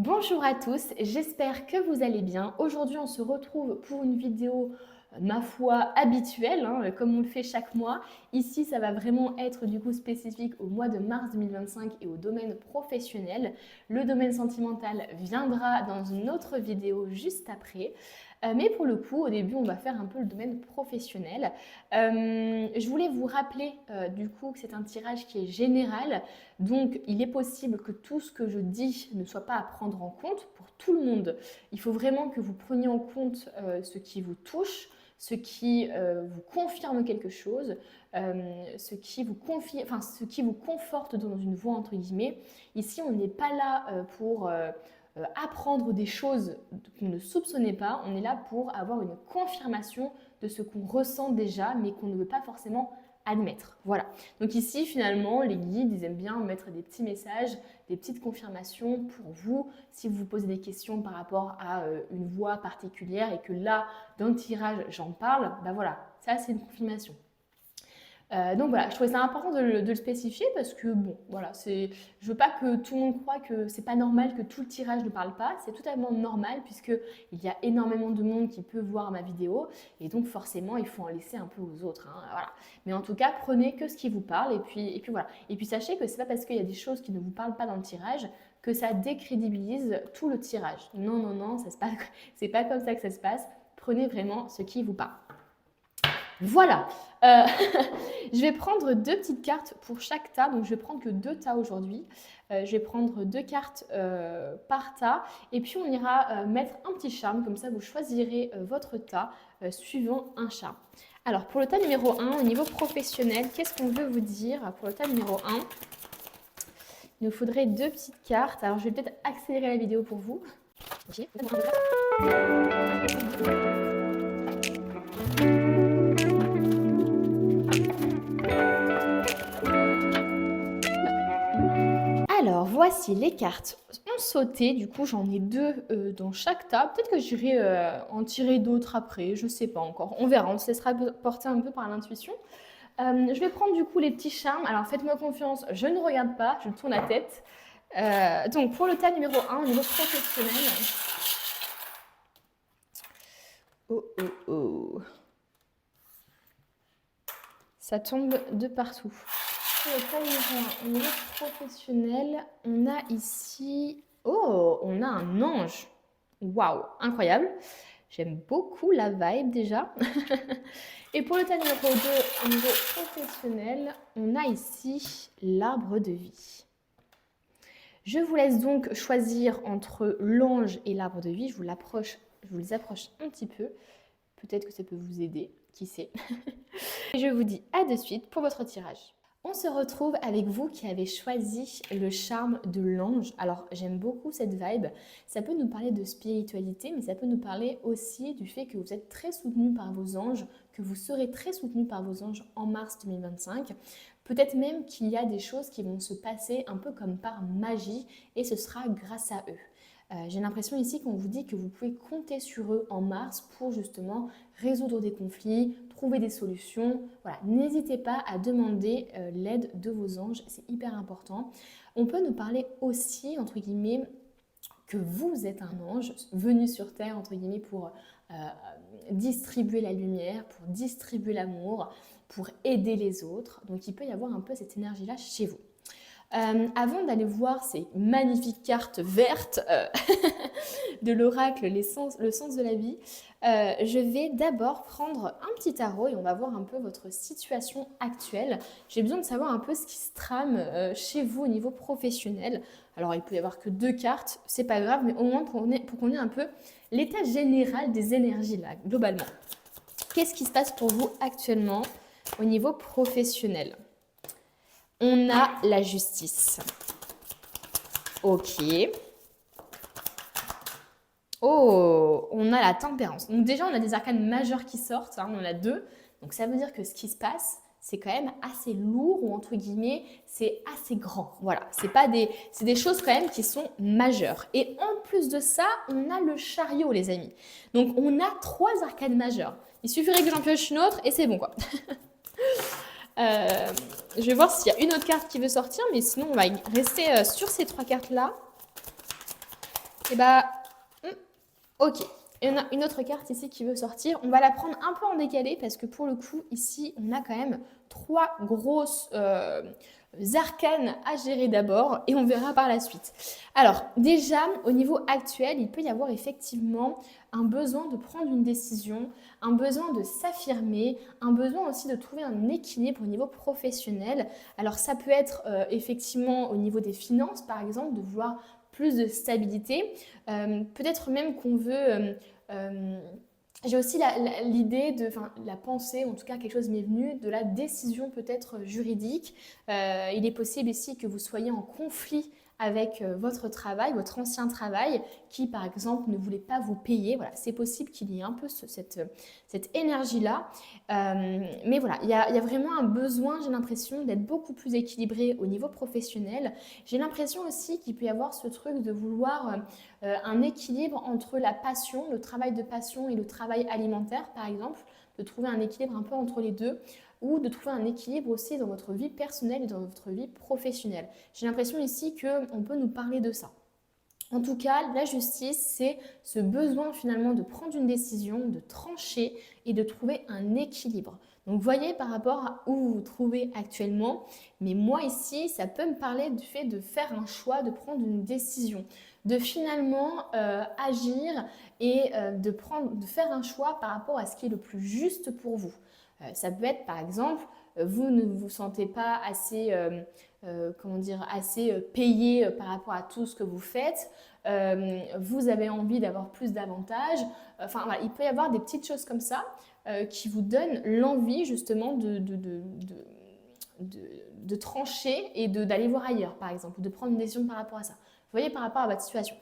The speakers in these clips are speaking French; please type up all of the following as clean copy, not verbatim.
Bonjour à tous, j'espère que vous allez bien. Aujourd'hui, on se retrouve pour une vidéo, ma foi, habituelle, hein, comme on le fait chaque mois. Ici, ça va vraiment être du coup spécifique au mois de mars 2025 et au domaine professionnel. Le domaine sentimental viendra dans une autre vidéo juste après. Mais pour le coup, au début, on va faire un peu le domaine professionnel. Je voulais vous rappeler du coup que c'est un tirage qui est général. Donc, il est possible que tout ce que je dis ne soit pas à prendre en compte pour tout le monde. Il faut vraiment que vous preniez en compte ce qui vous touche, ce qui vous confirme quelque chose, ce qui vous conforte dans une voie entre guillemets. Ici, on n'est pas là pour apprendre des choses qu'on ne soupçonnait pas. On est là pour avoir une confirmation de ce qu'on ressent déjà, mais qu'on ne veut pas forcément admettre. Voilà. Donc ici, finalement, les guides, ils aiment bien mettre des petits messages, des petites confirmations pour vous. Si vous vous posez des questions par rapport à une voie particulière et que là, dans le tirage, j'en parle, ben voilà, ça c'est une confirmation. Donc voilà, je trouvais ça important de le spécifier parce que bon, voilà, je veux pas que tout le monde croie que c'est pas normal que tout le tirage ne parle pas. C'est totalement normal puisque il y a énormément de monde qui peut voir ma vidéo et donc forcément il faut en laisser un peu aux autres. Hein, voilà. Mais en tout cas, prenez que ce qui vous parle et puis voilà. Et puis sachez que c'est pas parce qu'il y a des choses qui ne vous parlent pas dans le tirage que ça décrédibilise tout le tirage. Non, non, non, c'est pas comme ça que ça se passe. Prenez vraiment ce qui vous parle. Voilà, je vais prendre deux petites cartes pour chaque tas, donc je vais prendre que deux tas aujourd'hui. Je vais prendre deux cartes par tas et puis on ira mettre un petit charme, comme ça vous choisirez votre tas suivant un charme. Alors pour le tas numéro 1, au niveau professionnel, qu'est-ce qu'on veut vous dire? Pour le tas numéro 1, il nous faudrait deux petites cartes. Alors je vais peut-être accélérer la vidéo pour vous. Okay. Alors, voici les cartes ont sauté. Du coup, j'en ai deux dans chaque tas. Peut-être que j'irai en tirer d'autres après. Je ne sais pas encore. On verra. On se laissera porter un peu par l'intuition. Je vais prendre du coup les petits charmes. Alors, faites-moi confiance. Je ne regarde pas. Je tourne la tête. Donc, pour le tas numéro 1, au niveau professionnel. Oh, oh, oh. Ça tombe de partout. Pour le tas numéro 1, au niveau professionnel, on a ici... Oh, on a un ange. Waouh, incroyable. J'aime beaucoup la vibe déjà. Et pour le tas numéro 2, au niveau professionnel, on a ici l'arbre de vie. Je vous laisse donc choisir entre l'ange et l'arbre de vie. Je vous les approche un petit peu. Peut-être que ça peut vous aider, qui sait. Et je vous dis à de suite pour votre tirage. On se retrouve avec vous qui avez choisi le charme de l'ange. Alors j'aime beaucoup cette vibe. Ça peut nous parler de spiritualité, mais ça peut nous parler aussi du fait que vous êtes très soutenu par vos anges, que vous serez très soutenu par vos anges en mars 2025. Peut-être même qu'il y a des choses qui vont se passer un peu comme par magie et ce sera grâce à eux. J'ai l'impression ici qu'on vous dit que vous pouvez compter sur eux en mars pour justement résoudre des conflits, trouver des solutions. Voilà, n'hésitez pas à demander l'aide de vos anges, c'est hyper important. On peut nous parler aussi, entre guillemets, que vous êtes un ange venu sur Terre, entre guillemets, pour distribuer la lumière, pour distribuer l'amour, pour aider les autres. Donc il peut y avoir un peu cette énergie-là chez vous. Avant d'aller voir ces magnifiques cartes vertes de l'oracle, le sens de la vie, je vais d'abord prendre un petit tarot et on va voir un peu votre situation actuelle. J'ai besoin de savoir un peu ce qui se trame chez vous au niveau professionnel. Alors il peut y avoir que deux cartes, c'est pas grave, mais au moins pour qu'on ait un peu l'état général des énergies là, globalement. Qu'est-ce qui se passe pour vous actuellement au niveau professionnel? On a la justice. Ok. Oh, on a la tempérance. Donc déjà, on a des arcanes majeures qui sortent. Hein, on en a deux. Donc ça veut dire que ce qui se passe, c'est quand même assez lourd ou entre guillemets, c'est assez grand. Voilà, c'est des choses quand même qui sont majeures. Et en plus de ça, on a le chariot, les amis. Donc on a trois arcanes majeures. Il suffirait que j'en pioche une autre et c'est bon quoi. Je vais voir s'il y a une autre carte qui veut sortir, mais sinon on va rester sur ces trois cartes-là. Et bah, ok. Il y en a une autre carte ici qui veut sortir. On va la prendre un peu en décalé parce que pour le coup, ici, on a quand même 3 grosses arcanes à gérer d'abord et on verra par la suite. Alors, déjà, au niveau actuel, il peut y avoir effectivement un besoin de prendre une décision, un besoin de s'affirmer, un besoin aussi de trouver un équilibre au niveau professionnel. Alors, ça peut être effectivement au niveau des finances, par exemple, de vouloir plus de stabilité. Peut-être même qu'on veut... j'ai aussi l'idée de, enfin la pensée, en tout cas quelque chose m'est venu, de la décision peut-être juridique. Il est possible ici que vous soyez en conflit avec votre travail, votre ancien travail, qui par exemple ne voulait pas vous payer. Voilà, c'est possible qu'il y ait un peu cette énergie-là. Mais voilà, il y a vraiment un besoin, j'ai l'impression, d'être beaucoup plus équilibré au niveau professionnel. J'ai l'impression aussi qu'il peut y avoir ce truc de vouloir un équilibre entre la passion, le travail de passion et le travail alimentaire, par exemple, de trouver un équilibre un peu entre les deux, ou de trouver un équilibre aussi dans votre vie personnelle et dans votre vie professionnelle. J'ai l'impression ici qu'on peut nous parler de ça. En tout cas, la justice, c'est ce besoin finalement de prendre une décision, de trancher et de trouver un équilibre. Donc, voyez par rapport à où vous vous trouvez actuellement, mais moi ici, ça peut me parler du fait de faire un choix, de prendre une décision, de finalement agir et de faire un choix par rapport à ce qui est le plus juste pour vous. Ça peut être par exemple, vous ne vous sentez pas assez, comment dire, assez payé par rapport à tout ce que vous faites. Vous avez envie d'avoir plus d'avantages. Enfin voilà, il peut y avoir des petites choses comme ça qui vous donnent l'envie justement de trancher et d'aller voir ailleurs, par exemple, ou de prendre une décision par rapport à ça. Vous voyez, par rapport à votre situation.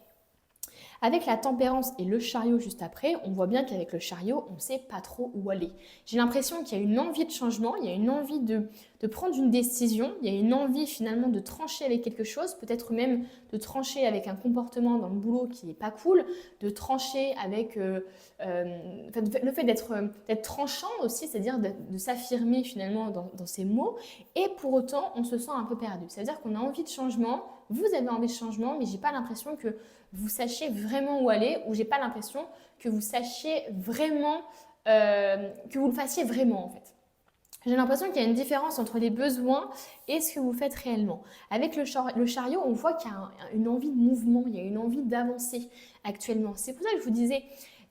Avec la tempérance et le chariot juste après, on voit bien qu'avec le chariot, on ne sait pas trop où aller. J'ai l'impression qu'il y a une envie de changement, il y a une envie de prendre une décision, il y a une envie finalement de trancher avec quelque chose, peut-être même de trancher avec un comportement dans le boulot qui n'est pas cool, de trancher avec le fait d'être tranchant aussi, c'est-à-dire de s'affirmer finalement dans ses mots, et pour autant, on se sent un peu perdu. C'est-à-dire qu'on a envie de changement, vous avez envie de changement, mais j'ai pas l'impression que vous sachiez vraiment où aller, ou j'ai pas l'impression que vous sachiez vraiment, que vous le fassiez vraiment en fait. J'ai l'impression qu'il y a une différence entre les besoins et ce que vous faites réellement. Avec le chariot, on voit qu'il y a une envie de mouvement, il y a une envie d'avancer actuellement. C'est pour ça que je vous disais,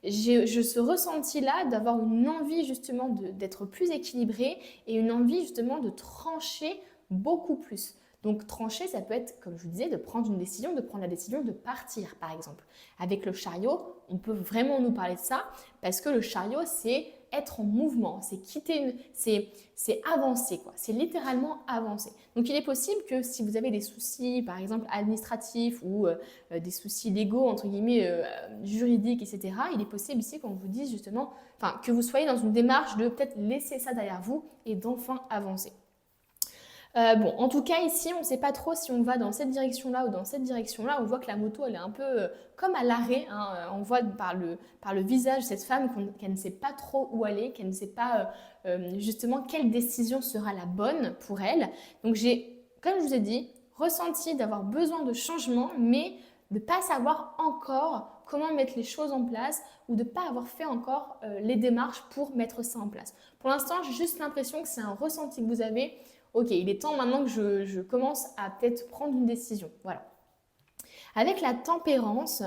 j'ai ce ressenti-là d'avoir une envie justement d'être plus équilibré et une envie justement de trancher beaucoup plus. Donc trancher, ça peut être, comme je vous disais, de prendre une décision, de prendre la décision de partir, par exemple. Avec le chariot, on peut vraiment nous parler de ça parce que le chariot, c'est être en mouvement, c'est quitter, c'est avancer, quoi. C'est littéralement avancer. Donc il est possible que si vous avez des soucis, par exemple administratifs ou des soucis légaux, entre guillemets, juridiques, etc., il est possible ici qu'on vous dise justement, enfin, que vous soyez dans une démarche de peut-être laisser ça derrière vous et d'enfin avancer. Bon, en tout cas, ici, on ne sait pas trop si on va dans cette direction-là ou dans cette direction-là. On voit que la moto, elle est un peu comme à l'arrêt, hein. On voit par le visage de cette femme qu'elle ne sait pas trop où aller, qu'elle ne sait pas justement quelle décision sera la bonne pour elle. Donc, j'ai, comme je vous ai dit, ressenti d'avoir besoin de changement, mais de ne pas savoir encore comment mettre les choses en place ou de ne pas avoir fait encore les démarches pour mettre ça en place. Pour l'instant, j'ai juste l'impression que c'est un ressenti que vous avez. Ok, il est temps maintenant que je commence à peut-être prendre une décision. Voilà. Avec la tempérance,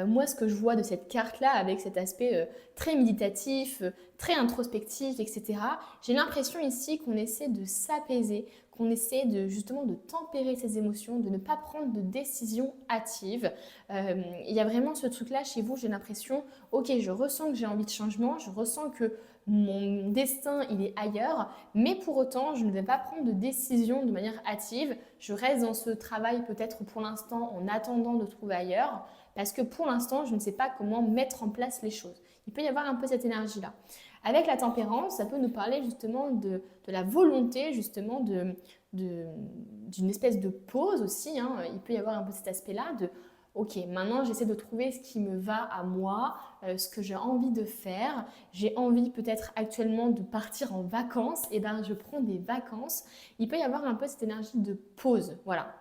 moi ce que je vois de cette carte-là, avec cet aspect très méditatif, très introspectif, etc., j'ai l'impression ici qu'on essaie de s'apaiser, qu'on essaie justement de tempérer ses émotions, de ne pas prendre de décisions hâtives. Il y a vraiment ce truc-là chez vous, j'ai l'impression, ok, je ressens que j'ai envie de changement, je ressens que mon destin, il est ailleurs, mais pour autant, je ne vais pas prendre de décision de manière hâtive. Je reste dans ce travail peut-être pour l'instant en attendant de trouver ailleurs, parce que pour l'instant, je ne sais pas comment mettre en place les choses. Il peut y avoir un peu cette énergie-là. Avec la tempérance, ça peut nous parler justement de la volonté justement d'une espèce de pause aussi, hein. Il peut y avoir un peu cet aspect-là de ok, maintenant j'essaie de trouver ce qui me va à moi, ce que j'ai envie de faire. J'ai envie peut-être actuellement de partir en vacances, et bien je prends des vacances. Il peut y avoir un peu cette énergie de pause, voilà.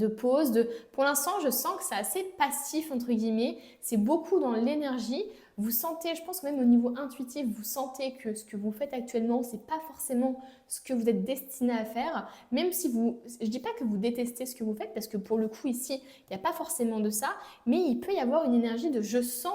pause. Pour l'instant, je sens que c'est assez passif, entre guillemets. C'est beaucoup dans l'énergie. Vous sentez, je pense que même au niveau intuitif, vous sentez que ce que vous faites actuellement, c'est pas forcément ce que vous êtes destiné à faire. Même si je dis pas que vous détestez ce que vous faites, parce que pour le coup ici, il n'y a pas forcément de ça, mais il peut y avoir une énergie de je sens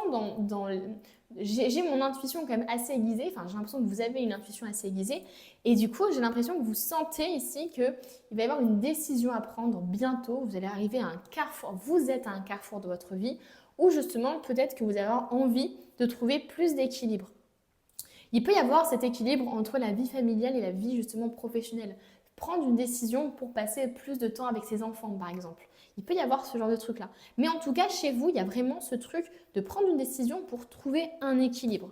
j'ai mon intuition quand même assez aiguisée, enfin j'ai l'impression que vous avez une intuition assez aiguisée, et du coup j'ai l'impression que vous sentez ici qu'il va y avoir une décision à prendre bientôt, vous allez arriver à un carrefour, vous êtes à un carrefour de votre vie, où justement peut-être que vous avez envie de trouver plus d'équilibre. Il peut y avoir cet équilibre entre la vie familiale et la vie justement professionnelle. Prendre une décision pour passer plus de temps avec ses enfants par exemple. Il peut y avoir ce genre de truc là. Mais en tout cas chez vous, il y a vraiment ce truc de prendre une décision pour trouver un équilibre.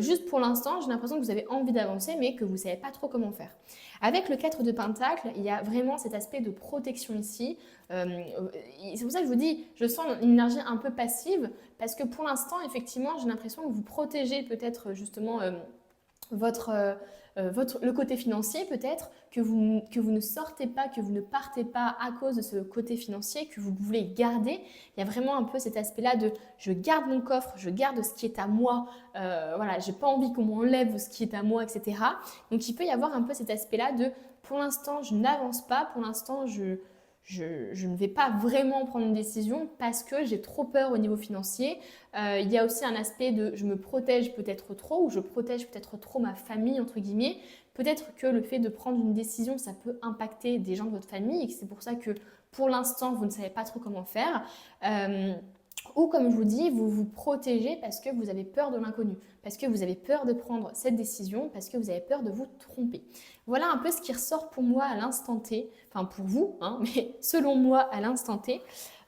Juste pour l'instant, j'ai l'impression que vous avez envie d'avancer, mais que vous ne savez pas trop comment faire. Avec le 4 de Pentacle, il y a vraiment cet aspect de protection ici. C'est pour ça que je vous dis, je sens une énergie un peu passive, parce que pour l'instant, effectivement, j'ai l'impression que vous protégez peut-être justement le côté financier peut-être, que vous ne sortez pas, que vous ne partez pas à cause de ce côté financier, que vous voulez garder. Il y a vraiment un peu cet aspect-là de je garde mon coffre, je garde ce qui est à moi, voilà, j'ai pas envie qu'on m'enlève ce qui est à moi, etc. Donc il peut y avoir un peu cet aspect-là de pour l'instant je n'avance pas, pour l'instant je ne vais pas vraiment prendre une décision parce que j'ai trop peur au niveau financier. Il y a aussi un aspect de je me protège peut-être trop ou je protège peut-être trop ma famille, entre guillemets. Peut-être que le fait de prendre une décision, ça peut impacter des gens de votre famille et que c'est pour ça que pour l'instant, vous ne savez pas trop comment faire. Ou comme je vous dis, vous vous protégez parce que vous avez peur de l'inconnu, parce que vous avez peur de prendre cette décision, parce que vous avez peur de vous tromper. Voilà un peu ce qui ressort pour moi à l'instant T, enfin pour vous, hein, mais selon moi à l'instant T.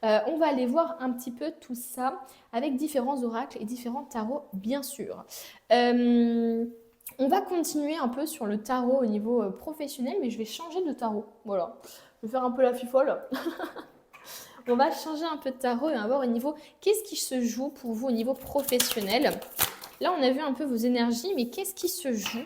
On va aller voir un petit peu tout ça avec différents oracles et différents tarots, bien sûr. On va continuer un peu sur le tarot au niveau professionnel, mais je vais changer de tarot. Voilà, je vais faire un peu la fifole. On va changer un peu de tarot et on va voir au niveau qu'est-ce qui se joue pour vous au niveau professionnel. Là, on a vu un peu vos énergies, mais qu'est-ce qui se joue?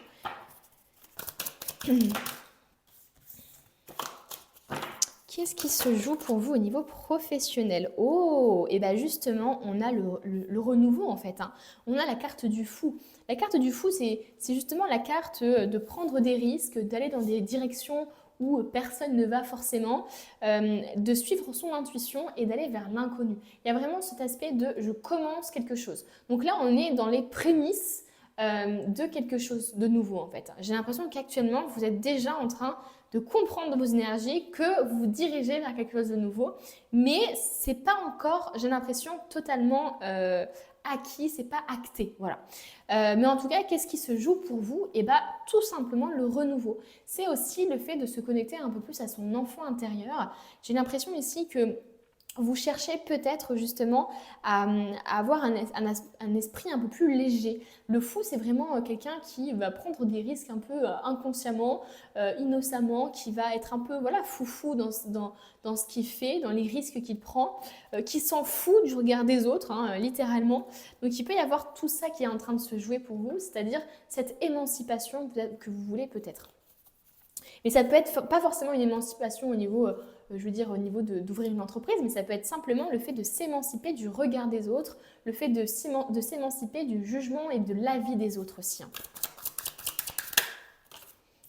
Qu'est-ce qui se joue pour vous au niveau professionnel? Oh, et bien justement, on a le renouveau en fait. Hein. On a la carte du fou. La carte du fou, c'est justement la carte de prendre des risques, d'aller dans des directions où personne ne va forcément, de suivre son intuition et d'aller vers l'inconnu. Il y a vraiment cet aspect de je commence quelque chose. Donc là, on est dans les prémices de quelque chose de nouveau en fait. J'ai l'impression qu'actuellement, vous êtes déjà en train de comprendre vos énergies, que vous vous dirigez vers quelque chose de nouveau, mais c'est pas encore, j'ai l'impression, totalement acquis, c'est pas acté, voilà. Mais en tout cas, qu'est-ce qui se joue pour vous? Et bien, tout simplement le renouveau. C'est aussi le fait de se connecter un peu plus à son enfant intérieur. J'ai l'impression ici que vous cherchez peut-être justement à avoir un esprit un peu plus léger. Le fou, c'est vraiment quelqu'un qui va prendre des risques un peu inconsciemment, innocemment, qui va être un peu voilà, foufou dans ce qu'il fait, dans les risques qu'il prend, qui s'en fout du regard des autres, hein, littéralement. Donc il peut y avoir tout ça qui est en train de se jouer pour vous, c'est-à-dire cette émancipation que vous voulez peut-être. Mais ça peut être pas forcément une émancipation au niveau, je veux dire, au niveau d'ouvrir une entreprise, mais ça peut être simplement le fait de s'émanciper du regard des autres, le fait de s'émanciper du jugement et de l'avis des autres aussi. Hein.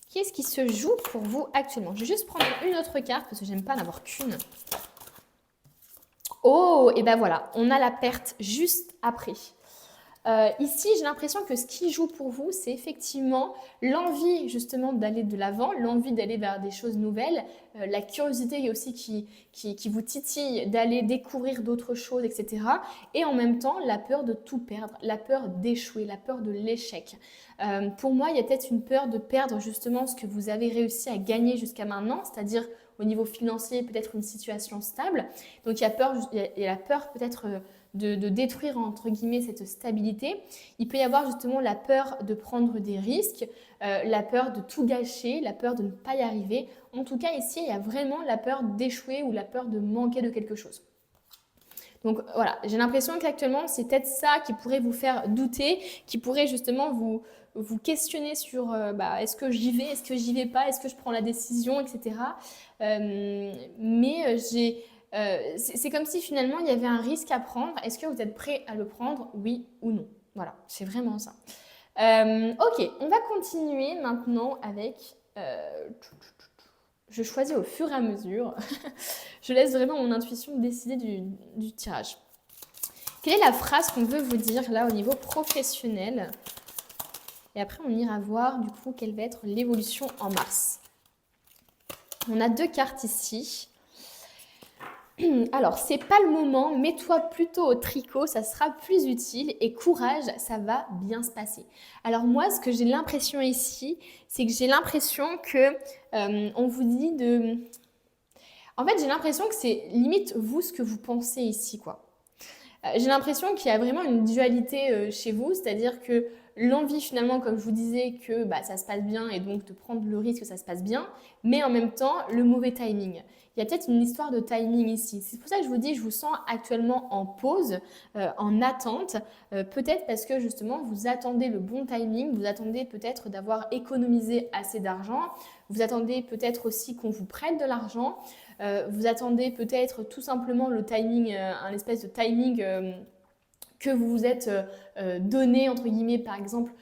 Qu'est-ce qui se joue pour vous actuellement? Je vais juste prendre une autre carte parce que j'aime pas n'avoir qu'une. Oh, et ben voilà, on a la perte juste après. Ici, j'ai l'impression que ce qui joue pour vous, c'est effectivement l'envie justement d'aller de l'avant, l'envie d'aller vers des choses nouvelles, la curiosité aussi qui vous titille d'aller découvrir d'autres choses, etc. Et en même temps, la peur de tout perdre, la peur d'échouer, la peur de l'échec. Pour moi, il y a peut-être une peur de perdre justement ce que vous avez réussi à gagner jusqu'à maintenant, c'est-à-dire au niveau financier, peut-être une situation stable. Donc, il y a la peur peut-être de détruire entre guillemets cette stabilité. Il peut y avoir justement la peur de prendre des risques, la peur de tout gâcher, la peur de ne pas y arriver. En tout cas, ici, il y a vraiment la peur d'échouer ou la peur de manquer de quelque chose. Donc voilà, j'ai l'impression qu'actuellement, c'est peut-être ça qui pourrait vous faire douter, qui pourrait justement vous questionner sur est-ce que j'y vais, est-ce que j'y vais pas, est-ce que je prends la décision, etc. C'est comme si finalement il y avait un risque à prendre. Est-ce que vous êtes prêt à le prendre, oui ou non? Voilà, c'est vraiment ça. Ok, on va continuer maintenant avec... je choisis au fur et à mesure. Je laisse vraiment mon intuition décider du tirage. Quelle est la phrase qu'on veut vous dire là au niveau professionnel? Et après, on ira voir du coup quelle va être l'évolution en mars. On a 2 cartes ici. Alors, c'est pas le moment, mets-toi plutôt au tricot, ça sera plus utile et courage, ça va bien se passer. Alors moi, ce que j'ai l'impression ici, c'est que j'ai l'impression que on vous dit de... En fait, j'ai l'impression que c'est limite vous ce que vous pensez ici, quoi. J'ai l'impression qu'il y a vraiment une dualité chez vous, c'est-à-dire que l'envie finalement, comme je vous disais, que ça se passe bien et donc de prendre le risque que ça se passe bien, mais en même temps, le mauvais timing. Il y a peut-être une histoire de timing ici. C'est pour ça que je vous dis, je vous sens actuellement en pause, en attente, peut-être parce que justement, vous attendez le bon timing, vous attendez peut-être d'avoir économisé assez d'argent, vous attendez peut-être aussi qu'on vous prête de l'argent, vous attendez peut-être tout simplement le timing, un espèce de timing que vous vous êtes donné, entre guillemets, par exemple,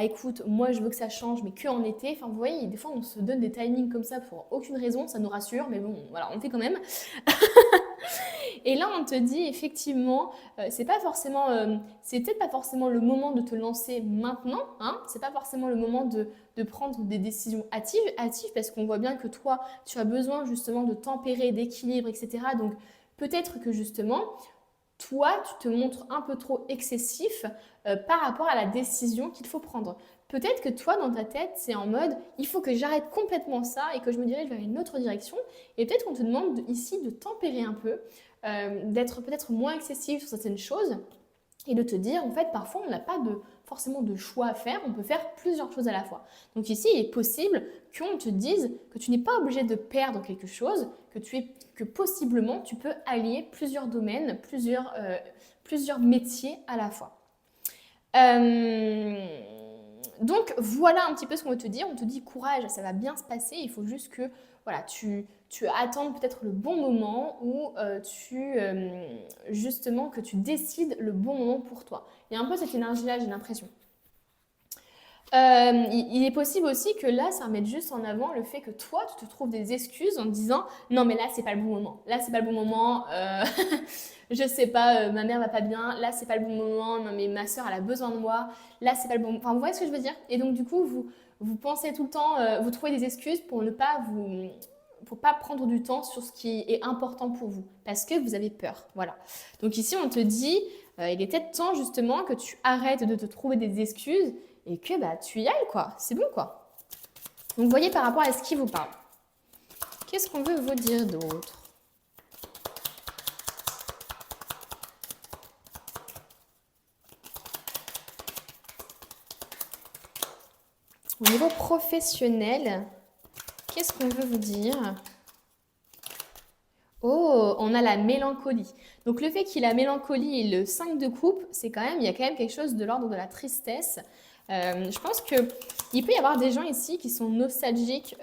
écoute, moi je veux que ça change, mais que en été. Enfin, vous voyez, des fois on se donne des timings comme ça pour aucune raison, ça nous rassure, mais bon, voilà, on le fait quand même. Et là, on te dit effectivement, c'est peut-être pas forcément le moment de te lancer maintenant, hein, c'est pas forcément le moment de prendre des décisions hâtives parce qu'on voit bien que toi, tu as besoin justement de tempérer, d'équilibre, etc. Donc peut-être que justement, toi, tu te montres un peu trop excessif par rapport à la décision qu'il faut prendre. Peut-être que toi, dans ta tête, c'est en mode, il faut que j'arrête complètement ça et que je me dirige vers une autre direction. Et peut-être qu'on te demande ici de tempérer un peu, d'être peut-être moins excessif sur certaines choses et de te dire, en fait, parfois, on n'a pas forcément de choix à faire, on peut faire plusieurs choses à la fois. Donc ici, il est possible qu'on te dise que tu n'es pas obligé de perdre quelque chose, que possiblement, tu peux allier plusieurs domaines, plusieurs métiers à la fois. Donc voilà un petit peu ce qu'on veut te dire. On te dit courage, ça va bien se passer. Il faut juste que voilà, tu attendes peut-être le bon moment ou justement que tu décides le bon moment pour toi. Il y a un peu cette énergie-là, j'ai l'impression. Il est possible aussi que là, ça remette juste en avant le fait que toi, tu te trouves des excuses en te disant non, mais là, c'est pas le bon moment. Là, c'est pas le bon moment. Je sais pas, ma mère va pas bien. Là, c'est pas le bon moment. Non, mais ma soeur, elle a besoin de moi. Là, c'est pas le bon moment. Enfin, vous voyez ce que je veux dire? Et donc, du coup, vous pensez tout le temps, vous trouvez des excuses pour ne pas pour pas prendre du temps sur ce qui est important pour vous parce que vous avez peur. Voilà. Donc ici, on te dit, il est peut-être temps justement que tu arrêtes de te trouver des excuses et que tu y ailles, quoi. C'est bon, quoi. Donc, voyez par rapport à ce qui vous parle. Qu'est-ce qu'on veut vous dire d'autre? Au niveau professionnel, qu'est-ce qu'on veut vous dire? Oh, on a la mélancolie. Donc le fait qu'il y ait la mélancolie et le 5 de coupe, il y a quand même quelque chose de l'ordre de la tristesse. Je pense qu'il peut y avoir des gens ici qui sont nostalgiques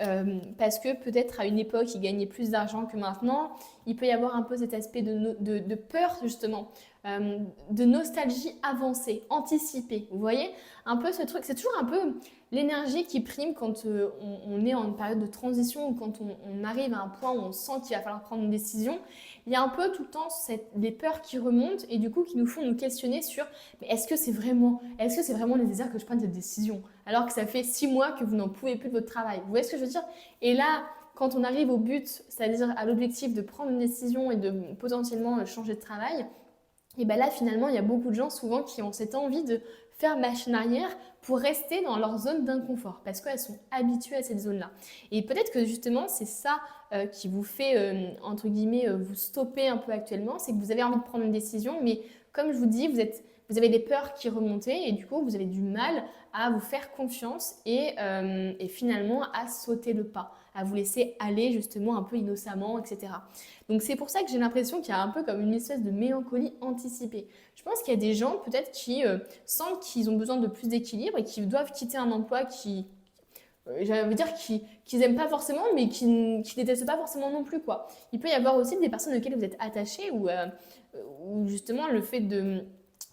parce que peut-être à une époque ils gagnaient plus d'argent que maintenant. Il peut y avoir un peu cet aspect de peur justement, de nostalgie avancée, anticipée. Vous voyez un peu ce truc, c'est toujours un peu l'énergie qui prime quand on est en une période de transition ou quand on arrive à un point où on sent qu'il va falloir prendre une décision. Il y a un peu tout le temps des peurs qui remontent et du coup qui nous font nous questionner sur mais est-ce que c'est vraiment nécessaire que je prenne cette décision alors que ça fait 6 mois que vous n'en pouvez plus de votre travail. Vous voyez ce que je veux dire? Et là, quand on arrive au but, c'est-à-dire à l'objectif de prendre une décision et de potentiellement changer de travail, et bien là finalement il y a beaucoup de gens souvent qui ont cette envie de faire machine arrière pour rester dans leur zone d'inconfort parce qu'elles sont habituées à cette zone-là. Et peut-être que justement c'est ça qui vous fait entre guillemets vous stopper un peu actuellement, c'est que vous avez envie de prendre une décision, mais comme je vous dis, vous avez des peurs qui remontent et du coup vous avez du mal à vous faire confiance et finalement à sauter le pas, à vous laisser aller justement un peu innocemment, etc. Donc c'est pour ça que j'ai l'impression qu'il y a un peu comme une espèce de mélancolie anticipée. Je pense qu'il y a des gens peut-être qui sentent qu'ils ont besoin de plus d'équilibre et qui doivent quitter un emploi qui, j'allais dire qu'ils aiment pas forcément, mais qui détestent pas forcément non plus, quoi. Il peut y avoir aussi des personnes auxquelles vous êtes attachés ou justement le fait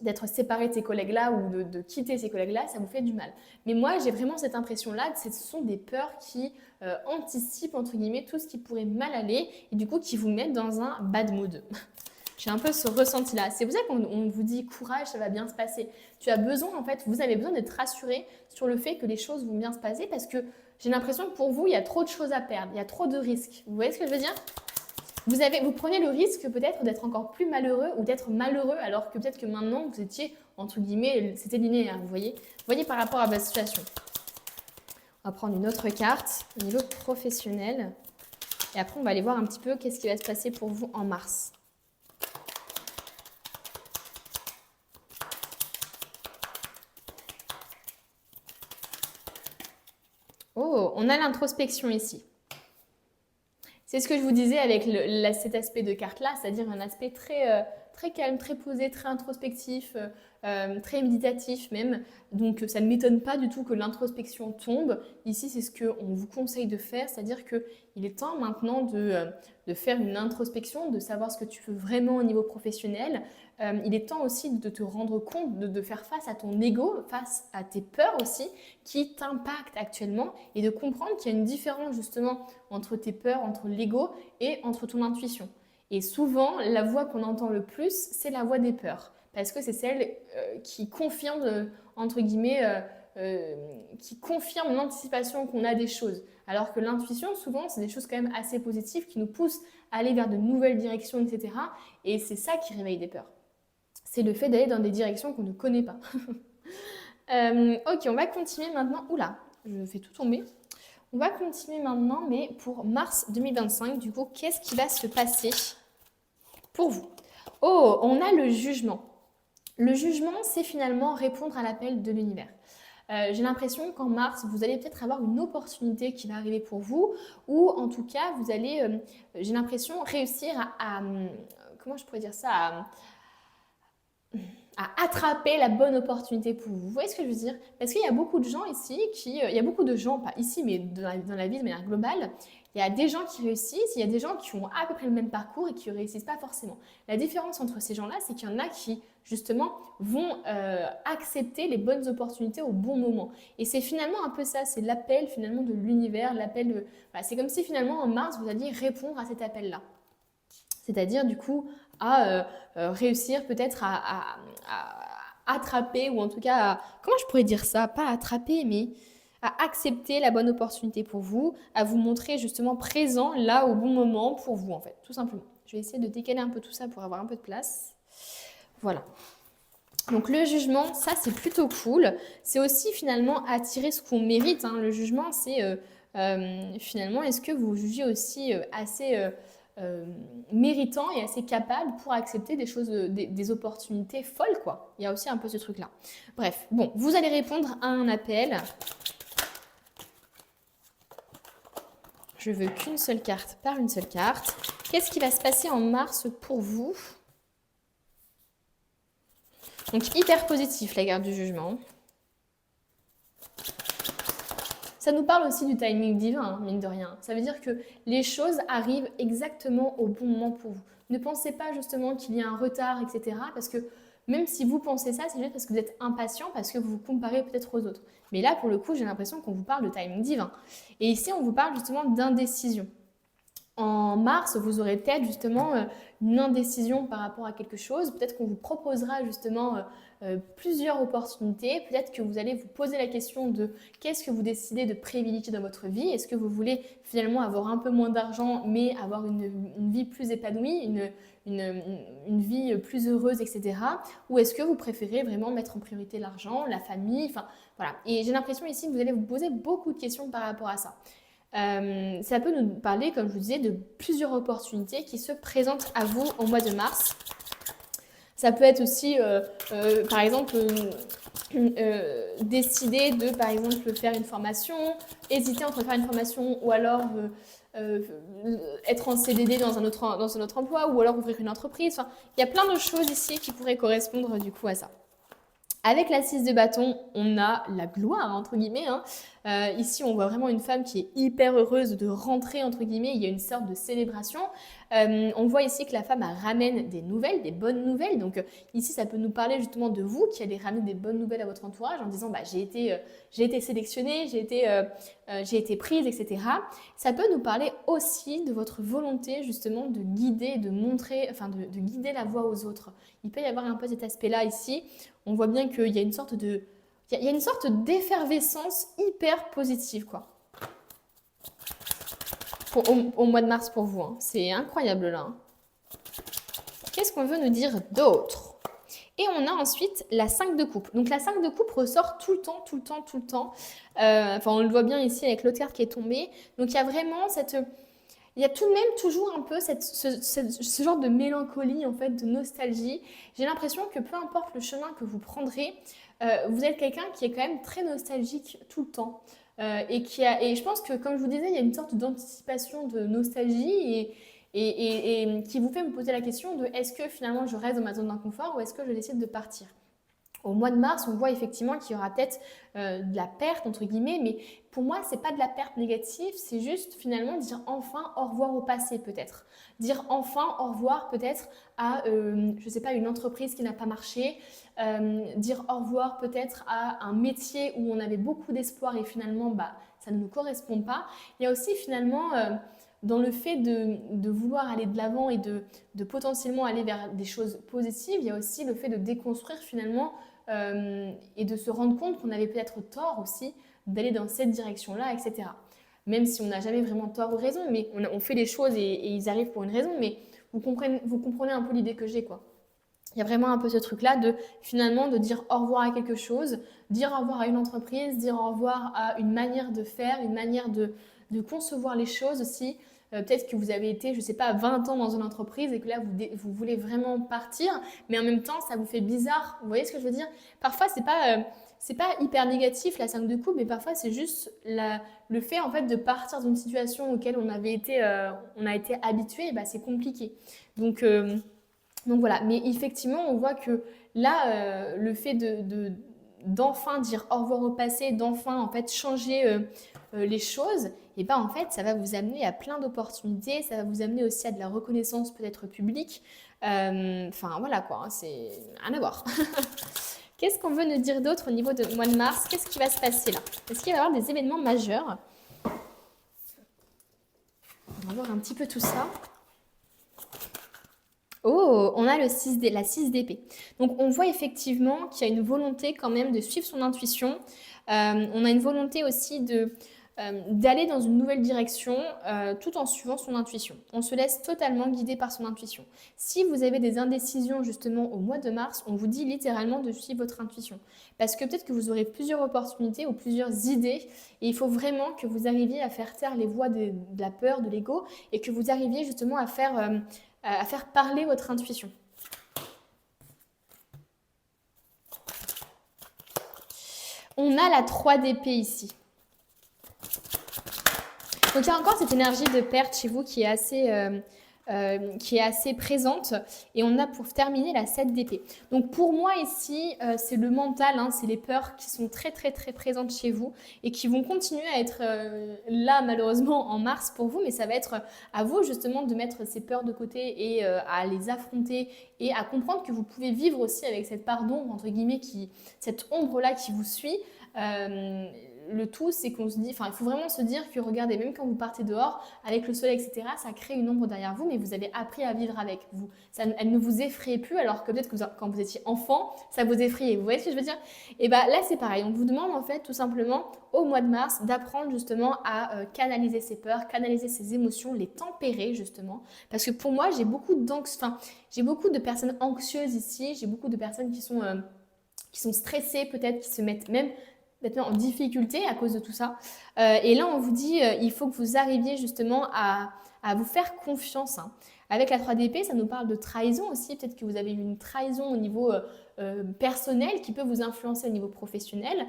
d'être séparé de ces collègues-là ou de quitter ces collègues-là, ça vous fait du mal. Mais moi, j'ai vraiment cette impression-là que ce sont des peurs qui anticipent, entre guillemets, tout ce qui pourrait mal aller et du coup qui vous mettent dans un bad mood. J'ai un peu ce ressenti-là. C'est pour ça qu'on vous dit courage, ça va bien se passer. Tu as besoin, en fait, vous avez besoin d'être rassuré sur le fait que les choses vont bien se passer parce que j'ai l'impression que pour vous, il y a trop de choses à perdre, il y a trop de risques. Vous voyez ce que je veux dire ? Vous prenez le risque peut-être d'être encore plus malheureux ou d'être malheureux alors que peut-être que maintenant vous étiez, entre guillemets, c'était linéaire, vous voyez par rapport à votre situation. On va prendre une autre carte au niveau professionnel et après on va aller voir un petit peu qu'est-ce qui va se passer pour vous en mars. Oh, on a l'introspection ici. C'est ce que je vous disais avec cet aspect de carte-là, c'est-à-dire un aspect très calme, très posé, très introspectif, très méditatif même. Donc ça ne m'étonne pas du tout que l'introspection tombe. Ici, c'est ce qu'on vous conseille de faire, c'est-à-dire qu'il est temps maintenant de faire une introspection, de savoir ce que tu veux vraiment au niveau professionnel. Il est temps aussi de te rendre compte, de faire face à ton ego, face à tes peurs aussi, qui t'impactent actuellement et de comprendre qu'il y a une différence justement entre tes peurs, entre l'ego et entre ton intuition. Et souvent, la voix qu'on entend le plus, c'est la voix des peurs. Parce que c'est celle qui confirme, entre guillemets, qui confirme l'anticipation qu'on a des choses. Alors que l'intuition, souvent, c'est des choses quand même assez positives qui nous poussent à aller vers de nouvelles directions, etc. Et c'est ça qui réveille des peurs. C'est le fait d'aller dans des directions qu'on ne connaît pas. Ok, on va continuer maintenant. Oula, je fais tout tomber. On va continuer maintenant, mais pour mars 2025, du coup, qu'est-ce qui va se passer pour vous? Oh, on a le jugement. Le jugement, c'est finalement répondre à l'appel de l'univers. J'ai l'impression qu'en mars, vous allez peut-être avoir une opportunité qui va arriver pour vous, ou en tout cas, vous allez, j'ai l'impression, réussir comment je pourrais dire ça, à attraper la bonne opportunité pour vous. Vous voyez ce que je veux dire? Parce qu'il y a beaucoup de gens ici il y a beaucoup de gens, pas ici, mais dans la vie de manière globale, il y a des gens qui réussissent, il y a des gens qui ont à peu près le même parcours et qui ne réussissent pas forcément. La différence entre ces gens-là, c'est qu'il y en a qui, justement, vont accepter les bonnes opportunités au bon moment. Et c'est finalement un peu ça, c'est l'appel finalement de l'univers, l'appel de... Voilà, c'est comme si finalement en mars, vous alliez répondre à cet appel-là. C'est-à-dire du coup à réussir peut-être à attraper ou en tout cas, comment je pourrais dire ça? Pas attraper mais à accepter la bonne opportunité pour vous, à vous montrer justement présent là au bon moment pour vous en fait, tout simplement. Je vais essayer de décaler un peu tout ça pour avoir un peu de place. Voilà. Donc le jugement, ça c'est plutôt cool. C'est aussi finalement attirer ce qu'on mérite. Hein. Le jugement, c'est finalement, est-ce que vous jugez aussi assez méritant et assez capable pour accepter des choses, des opportunités folles, quoi. Il y a aussi un peu ce truc-là. Bref, bon, vous allez répondre à un appel. Je veux qu'une seule carte par une seule carte. Qu'est-ce qui va se passer en mars pour vous? Donc, hyper positif, la carte du jugement. Ça nous parle aussi du timing divin, hein, mine de rien. Ça veut dire que les choses arrivent exactement au bon moment pour vous. Ne pensez pas justement qu'il y a un retard, etc. Parce que même si vous pensez ça, c'est juste parce que vous êtes impatient, parce que vous vous comparez peut-être aux autres. Mais là, pour le coup, j'ai l'impression qu'on vous parle de timing divin. Et ici, on vous parle justement d'indécision. En mars, vous aurez peut-être justement une indécision par rapport à quelque chose. Peut-être qu'on vous proposera justement plusieurs opportunités. Peut-être que vous allez vous poser la question de qu'est-ce que vous décidez de privilégier dans votre vie. Est-ce que vous voulez finalement avoir un peu moins d'argent mais avoir une vie plus épanouie, une vie plus heureuse, etc. Ou est-ce que vous préférez vraiment mettre en priorité l'argent, la famille, enfin voilà. Et j'ai l'impression ici que vous allez vous poser beaucoup de questions par rapport à ça. Ça peut nous parler, comme je vous disais, de plusieurs opportunités qui se présentent à vous au mois de mars. Ça peut être aussi, par exemple, décider de, par exemple, faire une formation, hésiter entre faire une formation ou alors euh, être en CDD dans un autre emploi ou alors ouvrir une entreprise. Enfin, il y a plein de choses ici qui pourraient correspondre du coup à ça. Avec la 6 de bâton, on a la gloire, entre guillemets. Hein. Ici, on voit vraiment une femme qui est hyper heureuse de rentrer, entre guillemets. Il y a une sorte de célébration. On voit ici que la femme ramène des nouvelles, des bonnes nouvelles. Donc ici, ça peut nous parler justement de vous qui allez ramener des bonnes nouvelles à votre entourage en disant bah, j'ai été sélectionnée, j'ai été prise, etc. Ça peut nous parler aussi de votre volonté justement de guider, de montrer, enfin de guider la voie aux autres. Il peut y avoir un peu cet aspect-là ici. On voit bien qu'il y a une sorte de... Il y a une sorte d'effervescence hyper positive, quoi. Au mois de mars pour vous. Hein. C'est incroyable, là. Hein. Qu'est-ce qu'on veut nous dire d'autre? Et on a ensuite la 5 de coupe. Donc la 5 de coupe ressort tout le temps, tout le temps, tout le temps. Enfin, on le voit bien ici avec l'autre carte qui est tombée. Donc il y a vraiment cette... Il y a tout de même toujours un peu ce genre de mélancolie, en fait, de nostalgie. J'ai l'impression que peu importe le chemin que vous prendrez, vous êtes quelqu'un qui est quand même très nostalgique tout le temps. Et je pense que, comme je vous disais, il y a une sorte d'anticipation de nostalgie et qui vous fait me poser la question de est-ce que finalement je reste dans ma zone d'inconfort ou est-ce que je décide de partir? Au mois de mars, on voit effectivement qu'il y aura peut-être de la perte, entre guillemets, mais pour moi, c'est pas de la perte négative, c'est juste finalement dire enfin au revoir au passé peut-être. Dire enfin au revoir peut-être à, je sais pas, une entreprise qui n'a pas marché, dire au revoir peut-être à un métier où on avait beaucoup d'espoir et finalement, bah, ça ne nous correspond pas. Il y a aussi finalement... dans le fait de vouloir aller de l'avant et de potentiellement aller vers des choses positives, il y a aussi le fait de déconstruire finalement et de se rendre compte qu'on avait peut-être tort aussi d'aller dans cette direction-là, etc. Même si on n'a jamais vraiment tort ou raison, mais on fait les choses et ils arrivent pour une raison, mais vous comprenez un peu l'idée que j'ai, quoi. Il y a vraiment un peu ce truc-là de finalement de dire au revoir à quelque chose, dire au revoir à une entreprise, dire au revoir à une manière de faire, une manière de concevoir les choses aussi. Peut-être que vous avez été, je ne sais pas, 20 ans dans une entreprise et que là, vous voulez vraiment partir, mais en même temps, ça vous fait bizarre. Vous voyez ce que je veux dire? Parfois, c'est pas hyper négatif la 5 de coupe, mais parfois, c'est juste le fait en fait de partir d'une situation auquel on a été habitué, bah, c'est compliqué. Donc, donc voilà, mais effectivement, on voit que là, le fait d'enfin dire au revoir au passé, d'enfin en fait changer les choses, et ben en fait, ça va vous amener à plein d'opportunités, ça va vous amener aussi à de la reconnaissance peut-être publique. Enfin voilà quoi, hein, c'est rien à voir. Qu'est-ce qu'on veut nous dire d'autre au niveau de mois de mars? Qu'est-ce qui va se passer là? Est-ce qu'il va y avoir des événements majeurs? On va voir un petit peu tout ça. Oh, on a la 6 d'épée. Donc on voit effectivement qu'il y a une volonté quand même de suivre son intuition. On a une volonté aussi d'aller dans une nouvelle direction tout en suivant son intuition. On se laisse totalement guider par son intuition. Si vous avez des indécisions justement au mois de mars, on vous dit littéralement de suivre votre intuition. Parce que peut-être que vous aurez plusieurs opportunités ou plusieurs idées et il faut vraiment que vous arriviez à faire taire les voix de la peur, de l'ego et que vous arriviez justement à faire parler votre intuition. On a la 3 d'épée ici. Donc il y a encore cette énergie de perte chez vous qui est assez présente. Et on a pour terminer la 7 d'épée. Donc pour moi ici, c'est le mental, hein, c'est les peurs qui sont très très très présentes chez vous et qui vont continuer à être là malheureusement en mars pour vous, mais ça va être à vous justement de mettre ces peurs de côté et à les affronter et à comprendre que vous pouvez vivre aussi avec cette part d'ombre, entre guillemets, cette ombre-là qui vous suit. Le tout, c'est qu'on se dit, enfin, il faut vraiment se dire que regardez, même quand vous partez dehors, avec le soleil, etc., ça crée une ombre derrière vous, mais vous avez appris à vivre avec vous. Elle ne vous effraie plus, alors que peut-être que quand vous étiez enfant, ça vous effrayait. Vous voyez ce que je veux dire? Et bien là, c'est pareil. On vous demande en fait, tout simplement, au mois de mars, d'apprendre justement à canaliser ses peurs, canaliser ses émotions, les tempérer justement. Parce que pour moi, j'ai beaucoup de personnes anxieuses ici, j'ai beaucoup de personnes qui sont stressées peut-être, qui se mettent même en difficulté à cause de tout ça. Et là, on vous dit, il faut que vous arriviez justement à vous faire confiance, hein, Avec la 3 d'épée, ça nous parle de trahison aussi. Peut-être que vous avez eu une trahison au niveau personnel qui peut vous influencer au niveau professionnel.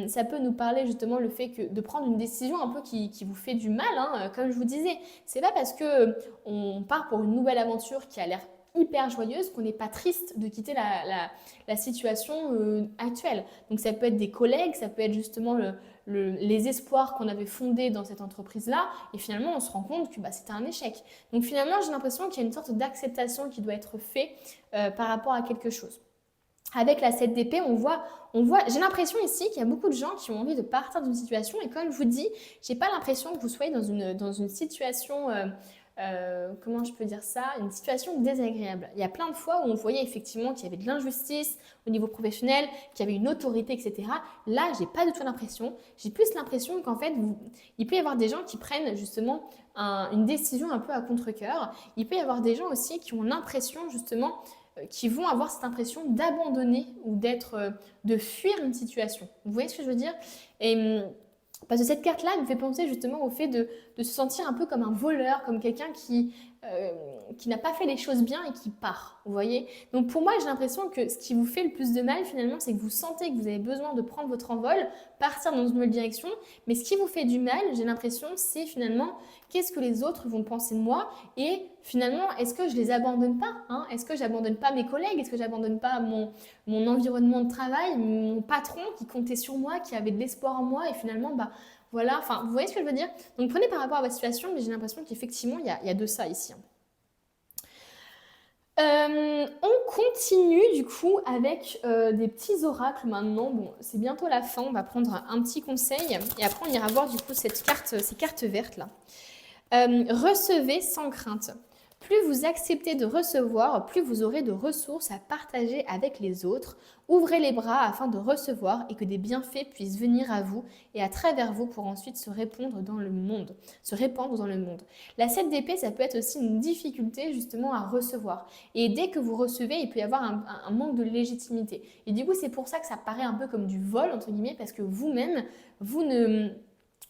Ça peut nous parler justement le fait de prendre une décision un peu qui vous fait du mal, hein. Comme je vous disais, c'est pas parce que on part pour une nouvelle aventure qui a l'air hyper joyeuse qu'on n'est pas triste de quitter la situation actuelle. Donc ça peut être des collègues, ça peut être justement les espoirs qu'on avait fondés dans cette entreprise-là, et finalement on se rend compte que c'était un échec. Donc finalement j'ai l'impression qu'il y a une sorte d'acceptation qui doit être faite par rapport à quelque chose. Avec la 7 d'épée, on voit, j'ai l'impression ici qu'il y a beaucoup de gens qui ont envie de partir d'une situation, et comme je vous dis, j'ai pas l'impression que vous soyez dans une situation, comment je peux dire ça, une situation désagréable. Il y a plein de fois où on voyait effectivement qu'il y avait de l'injustice au niveau professionnel, qu'il y avait une autorité, etc. Là, j'ai pas du tout l'impression. J'ai plus l'impression qu'en fait, il peut y avoir des gens qui prennent justement une décision un peu à contre-cœur. Il peut y avoir des gens aussi qui ont l'impression justement qui vont avoir cette impression d'abandonner ou de fuir une situation. Vous voyez ce que je veux dire? Et parce que cette carte-là me fait penser justement au fait de se sentir un peu comme un voleur, comme quelqu'un qui n'a pas fait les choses bien et qui part. Vous voyez? Donc pour moi, j'ai l'impression que ce qui vous fait le plus de mal finalement, c'est que vous sentez que vous avez besoin de prendre votre envol, partir dans une nouvelle direction, mais ce qui vous fait du mal, j'ai l'impression, c'est finalement qu'est-ce que les autres vont penser de moi et finalement, est-ce que je les abandonne pas, hein? Est-ce que j'abandonne pas mes collègues? Est-ce que j'abandonne pas mon environnement de travail, mon patron qui comptait sur moi, qui avait de l'espoir en moi et finalement, voilà, enfin, vous voyez ce que je veux dire? Donc prenez par rapport à votre situation, mais j'ai l'impression qu'effectivement, il y a de ça ici. On continue du coup avec des petits oracles maintenant. Bon, c'est bientôt la fin, on va prendre un petit conseil et après on ira voir du coup ces cartes vertes là. Recevez sans crainte. Plus vous acceptez de recevoir, plus vous aurez de ressources à partager avec les autres. Ouvrez les bras afin de recevoir et que des bienfaits puissent venir à vous et à travers vous pour ensuite se répandre dans le monde. La 7 d'épée, ça peut être aussi une difficulté justement à recevoir. Et dès que vous recevez, il peut y avoir un manque de légitimité. Et du coup, c'est pour ça que ça paraît un peu comme du vol, entre guillemets, parce que vous-même, vous ne...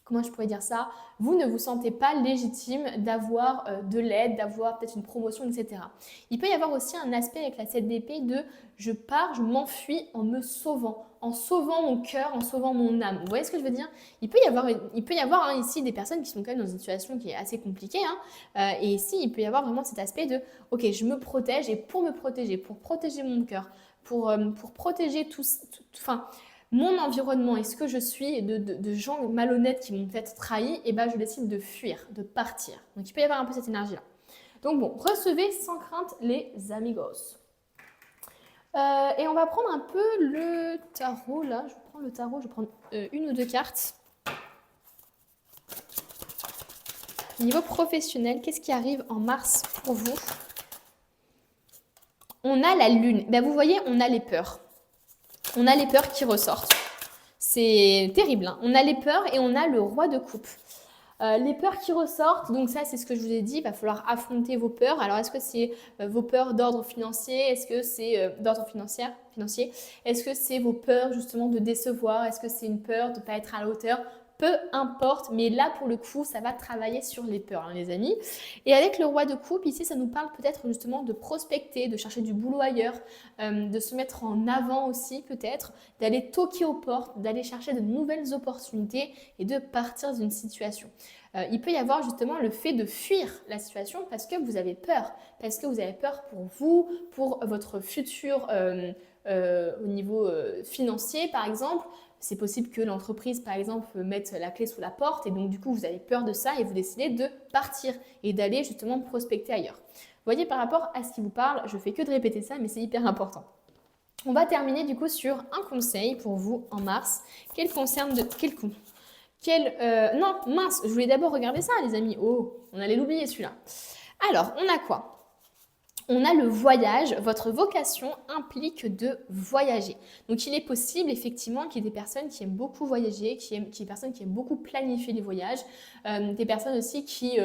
Comment je pourrais dire ça? Vous ne vous sentez pas légitime d'avoir de l'aide, d'avoir peut-être une promotion, etc. Il peut y avoir aussi un aspect avec la 7 d'épée de je pars, je m'enfuis en me sauvant, en sauvant mon cœur, en sauvant mon âme. Vous voyez ce que je veux dire? Il peut y avoir ici des personnes qui sont quand même dans une situation qui est assez compliquée. Et ici, il peut y avoir vraiment cet aspect de ok, je me protège et pour me protéger, pour protéger mon cœur, pour protéger mon environnement et ce que je suis de gens malhonnêtes qui m'ont peut-être trahi, et je décide de fuir, de partir. Donc il peut y avoir un peu cette énergie-là. Donc bon, recevez sans crainte les amigos. Et on va prendre un peu le tarot là. Je prends le tarot, je vais prendre une ou deux cartes. Niveau professionnel, qu'est-ce qui arrive en mars pour vous? On a la lune. Vous voyez, on a les peurs. On a les peurs qui ressortent. C'est terrible, hein. On a les peurs et on a le roi de coupe. Les peurs qui ressortent, donc ça c'est ce que je vous ai dit, il va falloir affronter vos peurs. Alors est-ce que c'est vos peurs d'ordre financier? Est-ce que c'est d'ordre financier? Est-ce que c'est vos peurs justement de décevoir? Est-ce que c'est une peur de ne pas être à la hauteur? Peu importe, mais là pour le coup, ça va travailler sur les peurs, hein, les amis. Et avec le roi de coupe, ici, ça nous parle peut-être justement de prospecter, de chercher du boulot ailleurs, de se mettre en avant aussi peut-être, d'aller toquer aux portes, d'aller chercher de nouvelles opportunités et de partir d'une situation. Il peut y avoir justement le fait de fuir la situation parce que vous avez peur pour vous, pour votre futur au niveau financier par exemple. C'est possible que l'entreprise, par exemple, mette la clé sous la porte et donc du coup, vous avez peur de ça et vous décidez de partir et d'aller justement prospecter ailleurs. Vous voyez, par rapport à ce qui vous parle, je fais que de répéter ça, mais c'est hyper important. On va terminer du coup sur un conseil pour vous en mars. Non, mince, je voulais d'abord regarder ça, les amis. Oh, on allait l'oublier celui-là. Alors, on a quoi? On a le voyage, votre vocation implique de voyager. Donc il est possible effectivement qu'il y ait des personnes qui aiment beaucoup voyager, des personnes qui aiment beaucoup planifier les voyages, des personnes aussi qui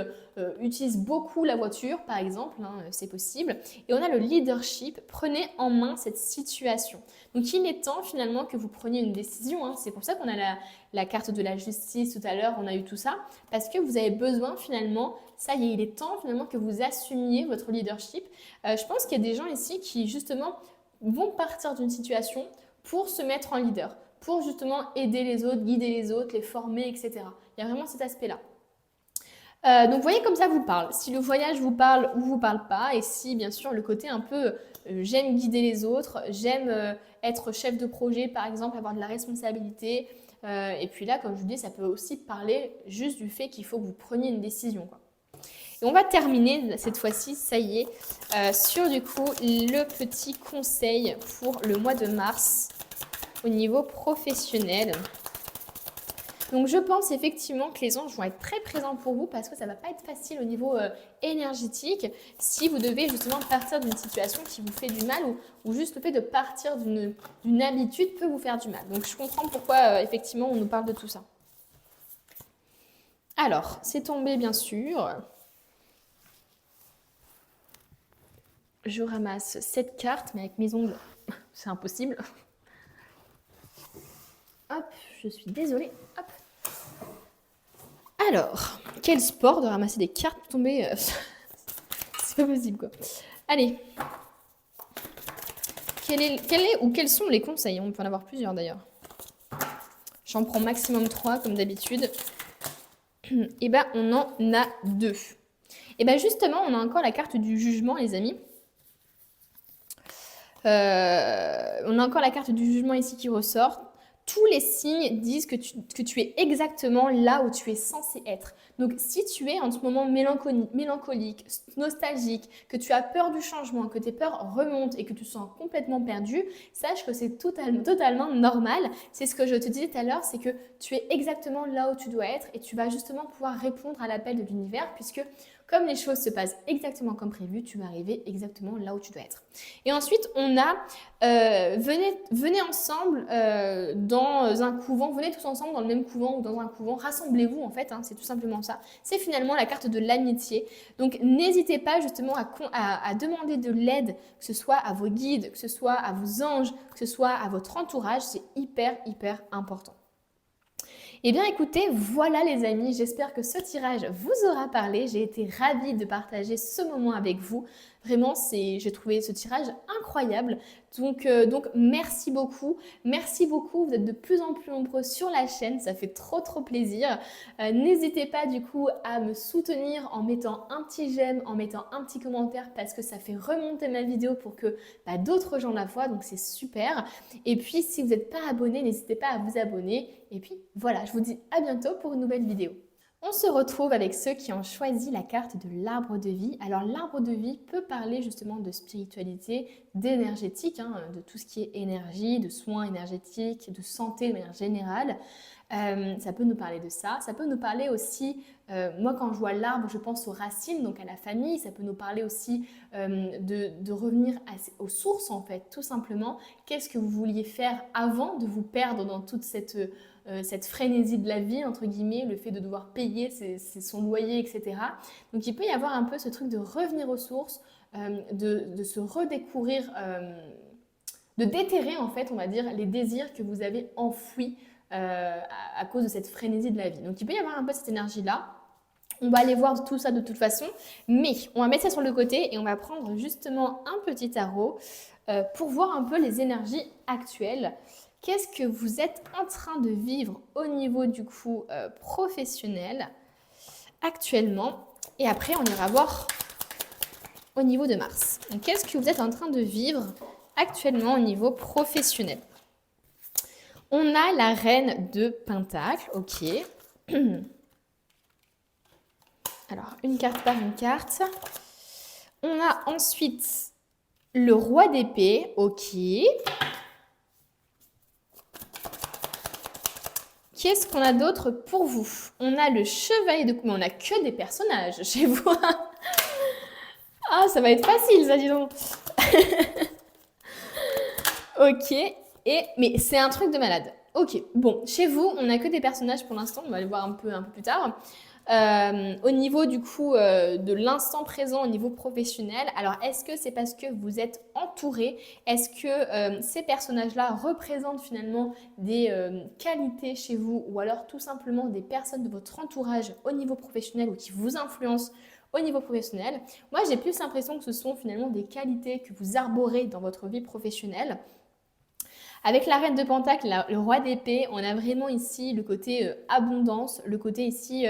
utilisent beaucoup la voiture par exemple, hein, c'est possible. Et on a le leadership, prenez en main cette situation. Donc il est temps finalement que vous preniez une décision, hein. C'est pour ça qu'on a la carte de la justice tout à l'heure, on a eu tout ça, parce que vous avez besoin finalement ça y est, il est temps finalement que vous assumiez votre leadership. Je pense qu'il y a des gens ici qui justement vont partir d'une situation pour se mettre en leader, pour justement aider les autres, guider les autres, les former, etc. Il y a vraiment cet aspect-là. Donc, vous voyez comme ça vous parle. Si le voyage vous parle ou vous parle pas, et si bien sûr le côté un peu j'aime guider les autres, j'aime être chef de projet par exemple, avoir de la responsabilité. Et puis là, comme je vous dis, ça peut aussi parler juste du fait qu'il faut que vous preniez une décision, quoi. Et on va terminer cette fois-ci, ça y est, sur du coup le petit conseil pour le mois de mars au niveau professionnel. Donc je pense effectivement que les anges vont être très présents pour vous parce que ça ne va pas être facile au niveau énergétique si vous devez justement partir d'une situation qui vous fait du mal ou juste le fait de partir d'une habitude peut vous faire du mal. Donc je comprends pourquoi effectivement on nous parle de tout ça. Alors, c'est tombé bien sûr. Je ramasse cette carte mais avec mes ongles, c'est impossible. Hop, je suis désolée. Hop. Alors, quel sport de ramasser des cartes pour tomber. C'est pas possible quoi. Allez. Quels sont les conseils? On peut en avoir plusieurs d'ailleurs. J'en prends maximum 3 comme d'habitude. Et ben on en a 2. Et ben justement, on a encore la carte du jugement, les amis. On a encore la carte du jugement ici qui ressort. Tous les signes disent que tu es exactement là où tu es censé être. Donc, si tu es en ce moment mélancolique, nostalgique, que tu as peur du changement, que tes peurs remontent et que tu te sens complètement perdu, sache que c'est totalement normal. C'est ce que je te disais tout à l'heure, c'est que tu es exactement là où tu dois être et tu vas justement pouvoir répondre à l'appel de l'univers puisque comme les choses se passent exactement comme prévu, tu vas arriver exactement là où tu dois être. Et ensuite, on a venez ensemble dans un couvent, venez tous ensemble dans le même couvent ou dans un couvent, rassemblez-vous en fait, hein, c'est tout simplement ça. C'est finalement la carte de l'amitié. Donc n'hésitez pas justement à demander de l'aide, que ce soit à vos guides, que ce soit à vos anges, que ce soit à votre entourage, c'est hyper important. Eh bien écoutez, voilà les amis, j'espère que ce tirage vous aura parlé. J'ai été ravie de partager ce moment avec vous. Vraiment, j'ai trouvé ce tirage incroyable. Donc merci beaucoup. Merci beaucoup, vous êtes de plus en plus nombreux sur la chaîne, ça fait trop plaisir. N'hésitez pas du coup à me soutenir en mettant un petit j'aime, en mettant un petit commentaire parce que ça fait remonter ma vidéo pour que d'autres gens la voient, donc c'est super. Et puis si vous n'êtes pas abonné, n'hésitez pas à vous abonner. Et puis voilà, je vous dis à bientôt pour une nouvelle vidéo. On se retrouve avec ceux qui ont choisi la carte de l'arbre de vie. Alors l'arbre de vie peut parler justement de spiritualité, d'énergétique, hein, de tout ce qui est énergie, de soins énergétiques, de santé de manière générale. Ça peut nous parler de ça. Ça peut nous parler aussi, moi quand je vois l'arbre, je pense aux racines, donc à la famille. Ça peut nous parler aussi de revenir aux sources en fait, tout simplement. Qu'est-ce que vous vouliez faire avant de vous perdre dans toute cette frénésie de la vie, entre guillemets, le fait de devoir payer son loyer, etc. Donc il peut y avoir un peu ce truc de revenir aux sources, de se redécouvrir, de déterrer en fait, on va dire, les désirs que vous avez enfouis à cause de cette frénésie de la vie. Donc il peut y avoir un peu cette énergie-là. On va aller voir tout ça de toute façon, mais on va mettre ça sur le côté et on va prendre justement un petit tarot pour voir un peu les énergies actuelles. Qu'est-ce que vous êtes en train de vivre au niveau du coup professionnel actuellement? Et après, on ira voir au niveau de Mars. Donc, qu'est-ce que vous êtes en train de vivre actuellement au niveau professionnel? On a la reine de Pentacle, ok. Alors, une carte par une carte. On a ensuite le roi d'épée, ok. Qu'est-ce qu'on a d'autre pour vous? On a le chevalier de coupe, mais on n'a que des personnages chez vous. Ah, ça va être facile, ça, dis donc. Ok, mais c'est un truc de malade. Ok, bon, chez vous, on n'a que des personnages pour l'instant, on va les voir un peu plus tard. Au niveau du coup de l'instant présent, au niveau professionnel, alors est-ce que c'est parce que vous êtes entouré? Est-ce que ces personnages-là représentent finalement des qualités chez vous ou alors tout simplement des personnes de votre entourage au niveau professionnel ou qui vous influencent au niveau professionnel? Moi, j'ai plus l'impression que ce sont finalement des qualités que vous arborez dans votre vie professionnelle. Avec la reine de Pentacle, le roi d'épée, on a vraiment ici le côté abondance, le côté ici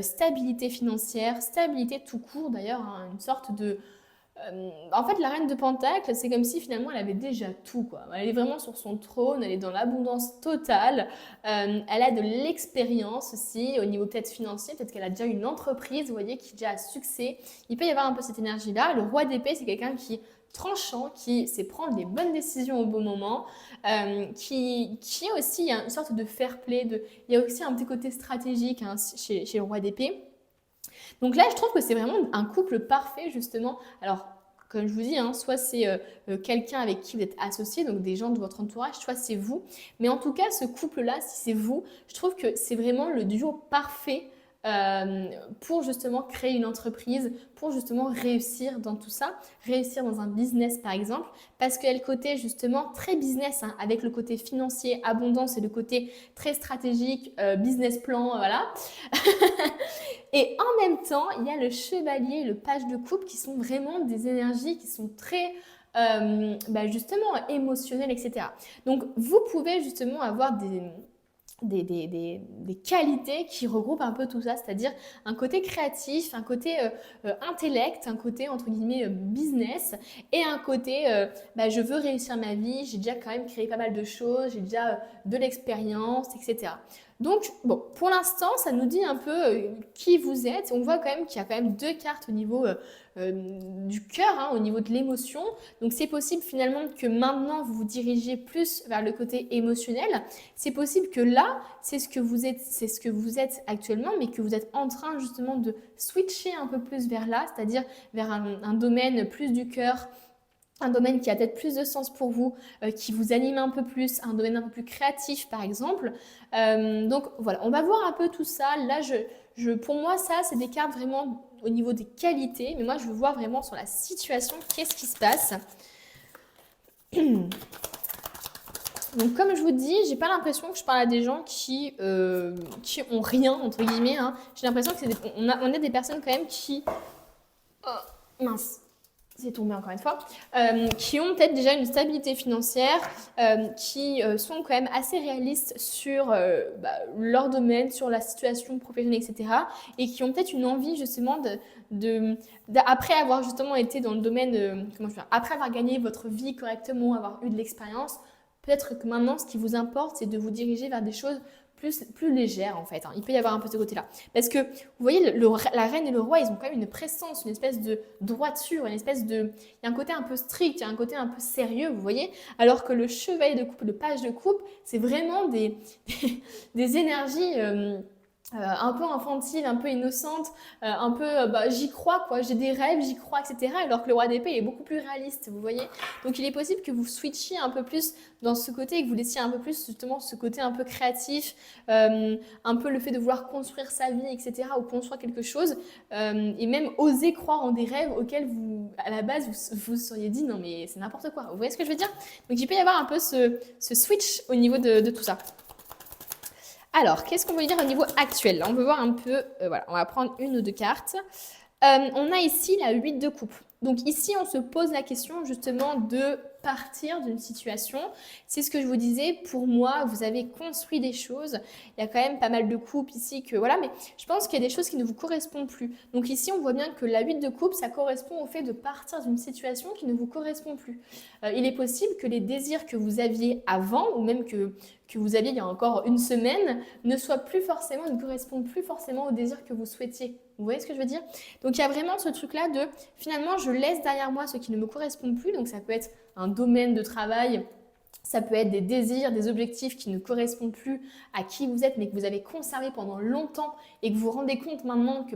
stabilité financière, stabilité tout court d'ailleurs, hein, une sorte de... en fait, la reine de Pentacle, c'est comme si finalement elle avait déjà tout, quoi. Elle est vraiment sur son trône, elle est dans l'abondance totale, elle a de l'expérience aussi au niveau peut-être financier, peut-être qu'elle a déjà une entreprise, vous voyez, qui est déjà à succès. Il peut y avoir un peu cette énergie-là. Le roi d'épée, c'est quelqu'un qui est tranchant, qui sait prendre les bonnes décisions au bon moment, qui est aussi, il y a une sorte de fair play, il y a aussi un petit côté stratégique hein, chez le roi d'épée. Donc là, je trouve que c'est vraiment un couple parfait, justement. Alors, comme je vous dis, hein, soit c'est quelqu'un avec qui vous êtes associé, donc des gens de votre entourage, soit c'est vous. Mais en tout cas, ce couple-là, si c'est vous, je trouve que c'est vraiment le duo parfait pour justement créer une entreprise, pour justement réussir dans tout ça, réussir dans un business par exemple, parce qu'il y a le côté justement très business, hein, avec le côté financier, abondance et le côté très stratégique, business plan, voilà. Et en même temps, il y a le chevalier et le page de coupe qui sont vraiment des énergies qui sont très justement émotionnelles, etc. Donc vous pouvez justement avoir des qualités qui regroupent un peu tout ça, c'est-à-dire un côté créatif, un côté intellect, un côté entre guillemets business et un côté je veux réussir ma vie, j'ai déjà quand même créé pas mal de choses, j'ai déjà de l'expérience, etc. Donc bon, pour l'instant, ça nous dit un peu qui vous êtes. On voit quand même qu'il y a quand même deux cartes au niveau du cœur, hein, au niveau de l'émotion. Donc c'est possible finalement que maintenant vous vous dirigez plus vers le côté émotionnel. C'est possible que là, c'est ce que vous êtes actuellement, mais que vous êtes en train justement de switcher un peu plus vers là, c'est-à-dire vers un domaine plus du cœur, un domaine qui a peut-être plus de sens pour vous, qui vous anime un peu plus, un domaine un peu plus créatif par exemple. Donc voilà, on va voir un peu tout ça. Là, pour moi, ça, c'est des cartes vraiment au niveau des qualités, mais moi, je veux voir vraiment sur la situation, qu'est-ce qui se passe. Donc comme je vous dis, j'ai pas l'impression que je parle à des gens qui ont rien entre guillemets, hein. J'ai l'impression que on a des personnes quand même qui... Oh, mince, c'est tombé encore une fois, qui ont peut-être déjà une stabilité financière, qui sont quand même assez réalistes sur leur domaine, sur la situation professionnelle, etc. Et qui ont peut-être une envie justement après avoir justement été dans le domaine, après avoir gagné votre vie correctement, avoir eu de l'expérience, peut-être que maintenant ce qui vous importe, c'est de vous diriger vers des choses plus légère en fait, hein. Il peut y avoir un peu ce côté-là. Parce que vous voyez, la reine et le roi, ils ont quand même une présence, une espèce de droiture, une espèce de... Il y a un côté un peu strict, il y a un côté un peu sérieux, vous voyez. Alors que le chevalier de coupe, le page de coupe, c'est vraiment des énergies... un peu infantile, un peu innocente, un peu j'y crois quoi, j'ai des rêves, j'y crois, etc. Alors que le roi d'épée est beaucoup plus réaliste, vous voyez. Donc il est possible que vous switchiez un peu plus dans ce côté et que vous laissiez un peu plus justement ce côté un peu créatif, un peu le fait de vouloir construire sa vie, etc. ou construire quelque chose et même oser croire en des rêves auxquels vous, à la base, vous seriez dit non mais c'est n'importe quoi. Vous voyez ce que je veux dire? Donc il peut y avoir un peu ce switch au niveau de tout ça. Alors, qu'est-ce qu'on veut dire au niveau actuel? Là, on peut voir un peu, voilà, on va prendre une ou deux cartes. On a ici la 8 de coupe. Donc ici, on se pose la question justement de partir d'une situation. C'est ce que je vous disais, pour moi, vous avez construit des choses. Il y a quand même pas mal de coupes ici que voilà, mais je pense qu'il y a des choses qui ne vous correspondent plus. Donc ici, on voit bien que la 8 de coupe, ça correspond au fait de partir d'une situation qui ne vous correspond plus. Il est possible que les désirs que vous aviez avant, ou même que vous aviez il y a encore une semaine, ne correspondent plus forcément aux désirs que vous souhaitiez. Vous voyez ce que je veux dire? Donc il y a vraiment ce truc-là de finalement je laisse derrière moi ce qui ne me correspond plus. Donc ça peut être un domaine de travail, ça peut être des désirs, des objectifs qui ne correspondent plus à qui vous êtes mais que vous avez conservé pendant longtemps et que vous vous rendez compte maintenant que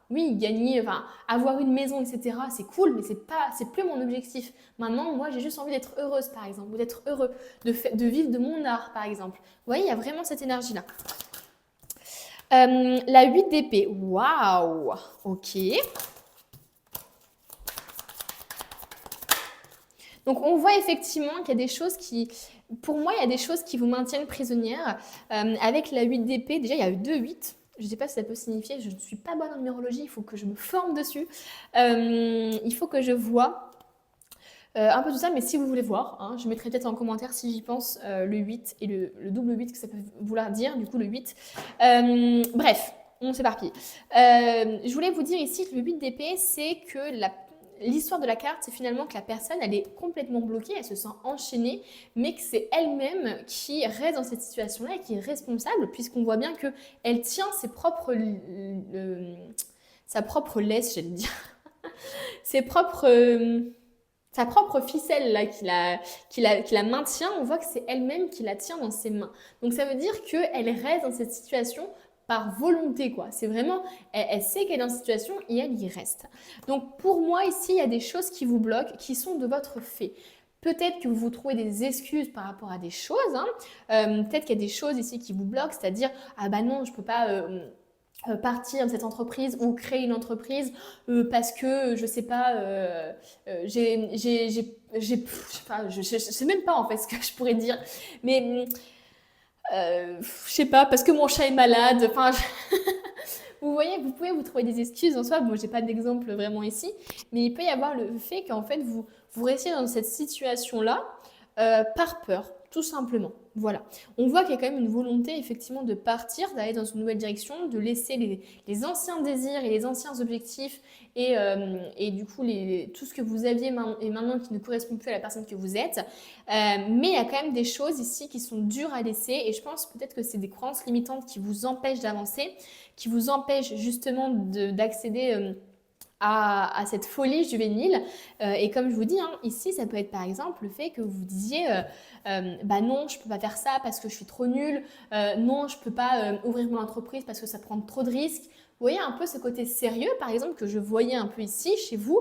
oui, gagner, avoir une maison, etc. c'est cool, mais c'est plus mon objectif. Maintenant, moi, j'ai juste envie d'être heureuse, par exemple, ou d'être heureux, de vivre de mon art, par exemple. Vous voyez, il y a vraiment cette énergie-là. La 8 d'épée. Waouh! Ok. Donc, on voit effectivement qu'il y a des choses qui... Pour moi, il y a des choses qui vous maintiennent prisonnière. Avec la 8 d'épée, déjà, il y a eu 2 8. Je ne sais pas ce que ça peut signifier. Je ne suis pas bonne en numérologie. Il faut que je me forme dessus. Il faut que je vois un peu tout ça. Mais si vous voulez voir, hein, je mettrai peut-être en commentaire si j'y pense le 8 et le double 8 que ça peut vouloir dire. Du coup, le 8. Bref, on s'éparpille. Je voulais vous dire ici que le 8 d'épée, c'est que l'histoire de la carte, c'est finalement que la personne, elle est complètement bloquée, elle se sent enchaînée, mais que c'est elle-même qui reste dans cette situation-là et qui est responsable, puisqu'on voit bien qu'elle tient sa propre laisse, j'allais dire, sa propre ficelle là, qui la maintient. On voit que c'est elle-même qui la tient dans ses mains. Donc ça veut dire qu'elle reste dans cette situation par volonté, quoi. C'est vraiment, elle sait qu'elle est dans cette situation et elle y reste. Donc pour moi ici, il y a des choses qui vous bloquent, qui sont de votre fait. Peut-être que vous trouvez des excuses par rapport à des choses, hein. Peut-être qu'il y a des choses ici qui vous bloquent, c'est-à-dire, ah bah non, je peux pas partir de cette entreprise ou créer une entreprise parce que, je sais pas, je sais même pas en fait ce que je pourrais dire, mais... je sais pas, parce que mon chat est malade. Enfin, vous voyez, vous pouvez vous trouver des excuses en soi. Bon, j'ai pas d'exemple vraiment ici, mais il peut y avoir le fait qu'en fait vous restiez dans cette situation-là par peur, tout simplement. Voilà. On voit qu'il y a quand même une volonté effectivement de partir, d'aller dans une nouvelle direction, de laisser les anciens désirs et les anciens objectifs et du coup tout ce que vous aviez et maintenant qui ne correspond plus à la personne que vous êtes. Mais il y a quand même des choses ici qui sont dures à laisser et je pense peut-être que c'est des croyances limitantes qui vous empêchent d'avancer, qui vous empêchent justement d'accéder à cette folie juvénile. Et comme je vous dis, hein, ici, ça peut être par exemple le fait que vous disiez bah non, je peux pas faire ça parce que je suis trop nulle, non, je peux pas ouvrir mon entreprise parce que ça prend trop de risques. Vous voyez un peu ce côté sérieux, par exemple, que je voyais un peu ici chez vous,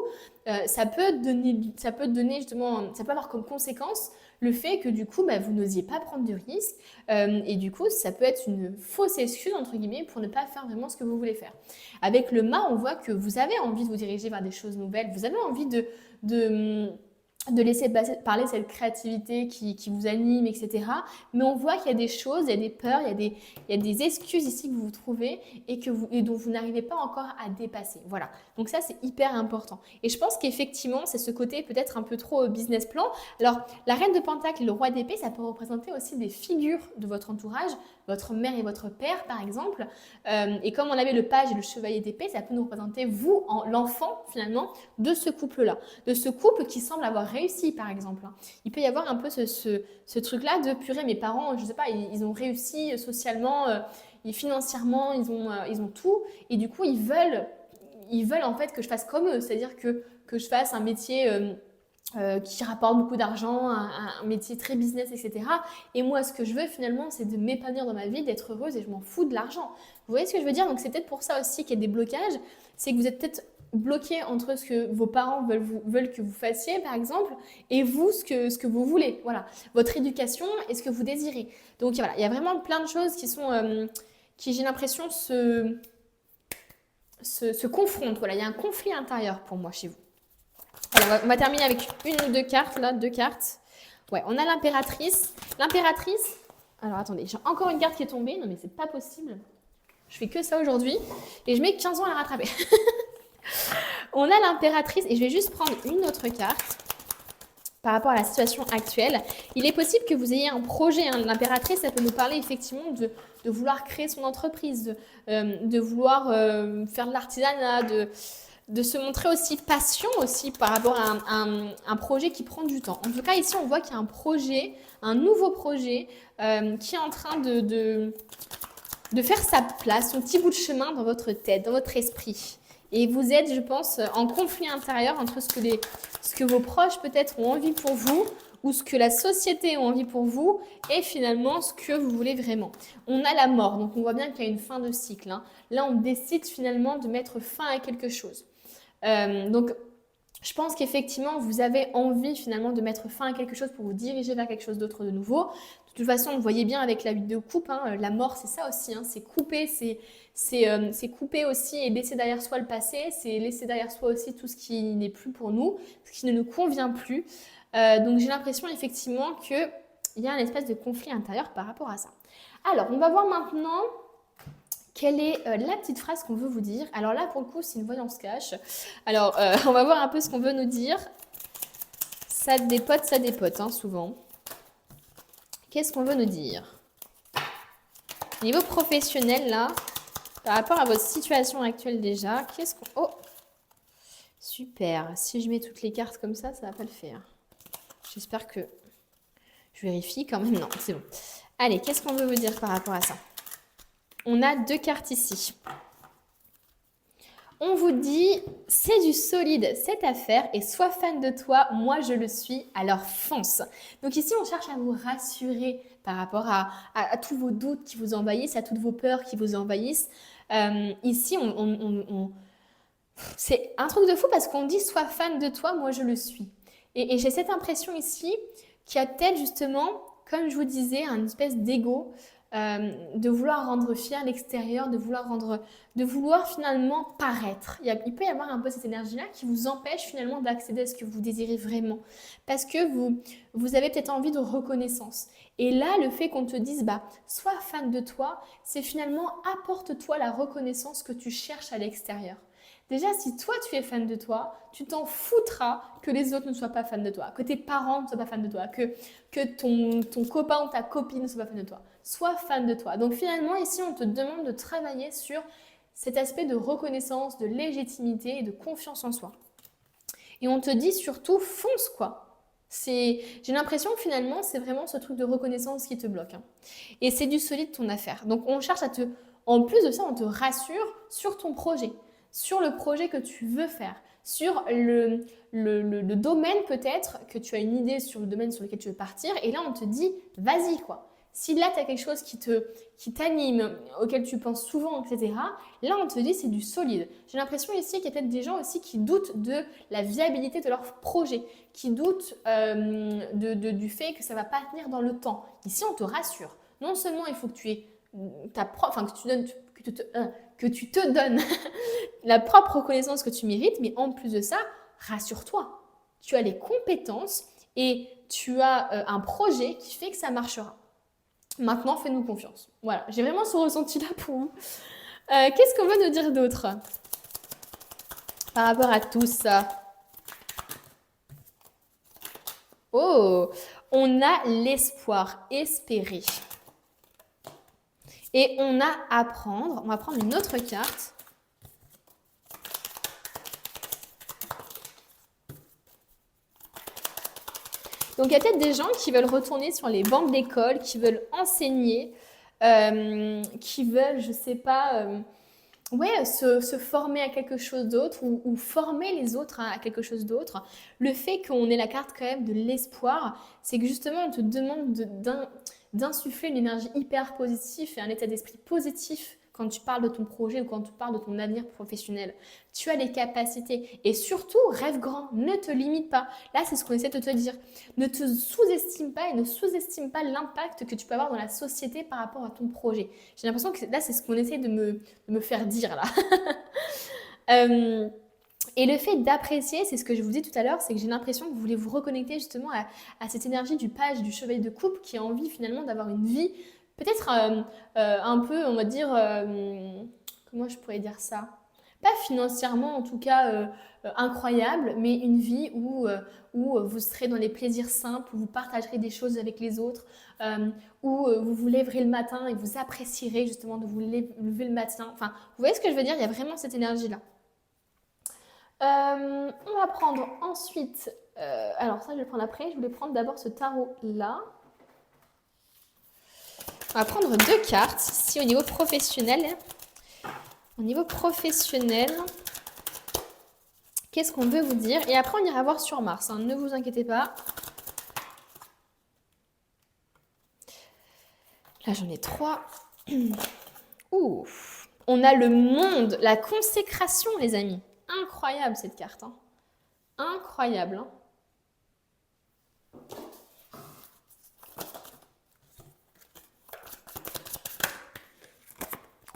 ça peut donner justement, ça peut avoir comme conséquence le fait que du coup, bah, vous n'osiez pas prendre de risques et du coup, ça peut être une fausse excuse, entre guillemets, pour ne pas faire vraiment ce que vous voulez faire. Avec le mât, on voit que vous avez envie de vous diriger vers des choses nouvelles, vous avez envie de laisser parler cette créativité qui vous anime, etc. Mais on voit qu'il y a des choses, il y a des peurs, il y a des excuses ici que vous vous trouvez et dont vous n'arrivez pas encore à dépasser. Voilà. Donc ça, c'est hyper important. Et je pense qu'effectivement, c'est ce côté peut-être un peu trop business plan. Alors, la reine de Pentacle et le roi d'épée, ça peut représenter aussi des figures de votre entourage, votre mère et votre père, par exemple. Et comme on avait le page et le chevalier d'épée, ça peut nous représenter vous, l'enfant, finalement, de ce couple-là. De ce couple qui semble avoir réussi, par exemple. Il peut y avoir un peu ce truc-là de purée, mes parents, je ne sais pas, ils ont réussi socialement, et financièrement, ils ont tout. Et du coup, ils veulent en fait que je fasse comme eux, c'est-à-dire que je fasse un métier qui rapporte beaucoup d'argent, un métier très business, etc. Et moi, ce que je veux finalement, c'est de m'épanouir dans ma vie, d'être heureuse et je m'en fous de l'argent. Vous voyez ce que je veux dire? Donc c'est peut-être pour ça aussi qu'il y a des blocages, c'est que vous êtes peut-être bloqué entre ce que vos parents veulent que vous fassiez, par exemple, et vous, ce que vous voulez. Voilà, votre éducation et ce que vous désirez. Donc voilà, il y a vraiment plein de choses qui j'ai l'impression, se confrontent. Voilà, il y a un conflit intérieur pour moi chez vous. Alors, on va terminer avec une ou deux cartes, là, deux cartes. Ouais, on a l'impératrice. L'impératrice, alors attendez, j'ai encore une carte qui est tombée. Non mais c'est pas possible. Je fais que ça aujourd'hui et je mets 15 ans à la rattraper. On a l'impératrice et je vais juste prendre une autre carte par rapport à la situation actuelle. Il est possible que vous ayez un projet. Hein. L'impératrice, ça peut nous parler effectivement de vouloir créer son entreprise, de vouloir faire de l'artisanat, de se montrer aussi patient aussi par rapport à un projet qui prend du temps. En tout cas, ici, on voit qu'il y a un projet, un nouveau projet qui est en train de faire sa place, son petit bout de chemin dans votre tête, dans votre esprit. Et vous êtes, je pense, en conflit intérieur entre ce que vos proches peut-être ont envie pour vous ou ce que la société a envie pour vous et finalement ce que vous voulez vraiment. On a la mort, donc on voit bien qu'il y a une fin de cycle. Hein. Là, on décide finalement de mettre fin à quelque chose. Donc, Je pense qu'effectivement, vous avez envie finalement de mettre fin à quelque chose pour vous diriger vers quelque chose d'autre de nouveau. De toute façon, vous voyez bien avec la vidéo coupe, hein, la mort, c'est ça aussi, hein, c'est couper, c'est couper aussi et laisser derrière soi le passé, c'est laisser derrière soi aussi tout ce qui n'est plus pour nous, ce qui ne nous convient plus. Donc j'ai l'impression effectivement qu'il y a un espèce de conflit intérieur par rapport à ça. Alors, on va voir maintenant quelle est la petite phrase qu'on veut vous dire. Alors là, pour le coup, c'est une voyance cash. Alors, on va voir un peu ce qu'on veut nous dire. Ça dépote, hein, souvent. Qu'est-ce qu'on veut nous dire? Niveau professionnel, là, par rapport à votre situation actuelle déjà, qu'est-ce qu'on... Oh! Super. Si je mets toutes les cartes comme ça va pas le faire. J'espère que... Je vérifie quand même. Non, c'est bon. Allez, qu'est-ce qu'on veut vous dire par rapport à ça? On a 2 cartes ici. On vous dit, c'est du solide cette affaire et sois fan de toi, moi je le suis, alors fonce. Donc ici, on cherche à vous rassurer par rapport à tous vos doutes qui vous envahissent, à toutes vos peurs qui vous envahissent. Ici, c'est un truc de fou parce qu'on dit, sois fan de toi, moi je le suis. Et j'ai cette impression ici qu'il y a peut-être justement, comme je vous disais, un espèce d'ego, de vouloir rendre fier l'extérieur, de vouloir finalement paraître. Il peut y avoir un peu cette énergie-là qui vous empêche finalement d'accéder à ce que vous désirez vraiment. Parce que vous avez peut-être envie de reconnaissance. Et là, le fait qu'on te dise, sois fan de toi, c'est finalement apporte-toi la reconnaissance que tu cherches à l'extérieur. Déjà, si toi, tu es fan de toi, tu t'en foutras que les autres ne soient pas fans de toi, que tes parents ne soient pas fans de toi, que ton copain ou ta copine ne soit pas fan de toi. Sois fan de toi. Donc finalement, ici, on te demande de travailler sur cet aspect de reconnaissance, de légitimité et de confiance en soi. Et on te dit surtout, fonce quoi. J'ai l'impression que finalement, c'est vraiment ce truc de reconnaissance qui te bloque. Hein. Et c'est du solide ton affaire. Donc on cherche à en plus de ça, on te rassure sur ton projet, sur le projet que tu veux faire, sur le domaine peut-être, que tu as une idée sur le domaine sur lequel tu veux partir. Et là, on te dit, vas-y quoi. Si là, tu as quelque chose qui t'anime, auquel tu penses souvent, etc., là, on te dit c'est du solide. J'ai l'impression ici qu'il y a peut-être des gens aussi qui doutent de la viabilité de leur projet, qui doutent du fait que ça ne va pas tenir dans le temps. Ici, on te rassure. Non seulement il faut que tu aies que tu te donnes la propre reconnaissance que tu mérites, mais en plus de ça, rassure-toi. Tu as les compétences et tu as un projet qui fait que ça marchera. Maintenant, fais-nous confiance. Voilà, j'ai vraiment ce ressenti-là pour vous. Qu'est-ce qu'on veut nous dire d'autre par rapport à tout ça? Oh, on a l'espoir, espérer. Et on a apprendre. On va prendre une autre carte. Donc, il y a peut-être des gens qui veulent retourner sur les bancs d'école, qui veulent enseigner, qui veulent, je ne sais pas, se former à quelque chose d'autre ou former les autres à quelque chose d'autre. Le fait qu'on ait la carte quand même de l'espoir, c'est que justement, on te demande d'insuffler une énergie hyper positive et un état d'esprit positif quand tu parles de ton projet ou quand tu parles de ton avenir professionnel. Tu as les capacités et surtout, rêve grand, ne te limite pas. Là, c'est ce qu'on essaie de te dire. Ne te sous-estime pas et ne sous-estime pas l'impact que tu peux avoir dans la société par rapport à ton projet. J'ai l'impression que là, c'est ce qu'on essaie de me faire dire là. Et le fait d'apprécier, c'est ce que je vous dis tout à l'heure, c'est que j'ai l'impression que vous voulez vous reconnecter justement à cette énergie du page, du chevalier de coupe qui a envie finalement d'avoir une vie peut-être un peu, on va dire, comment je pourrais dire ça? Pas financièrement en tout cas incroyable, mais une vie où vous serez dans les plaisirs simples, où vous partagerez des choses avec les autres, où vous vous lèverez le matin et vous apprécierez justement de vous lever le matin. Enfin, vous voyez ce que je veux dire? Il y a vraiment cette énergie-là. On va prendre ensuite, alors ça je vais le prendre après, je voulais prendre d'abord ce tarot-là. On va prendre 2 cartes, ici au niveau professionnel. Au niveau professionnel, qu'est-ce qu'on veut vous dire? Et après on ira voir sur Mars, hein, ne vous inquiétez pas. Là j'en ai 3. Ouf. On a le monde, la consécration les amis. Incroyable cette carte. Hein. Incroyable, hein.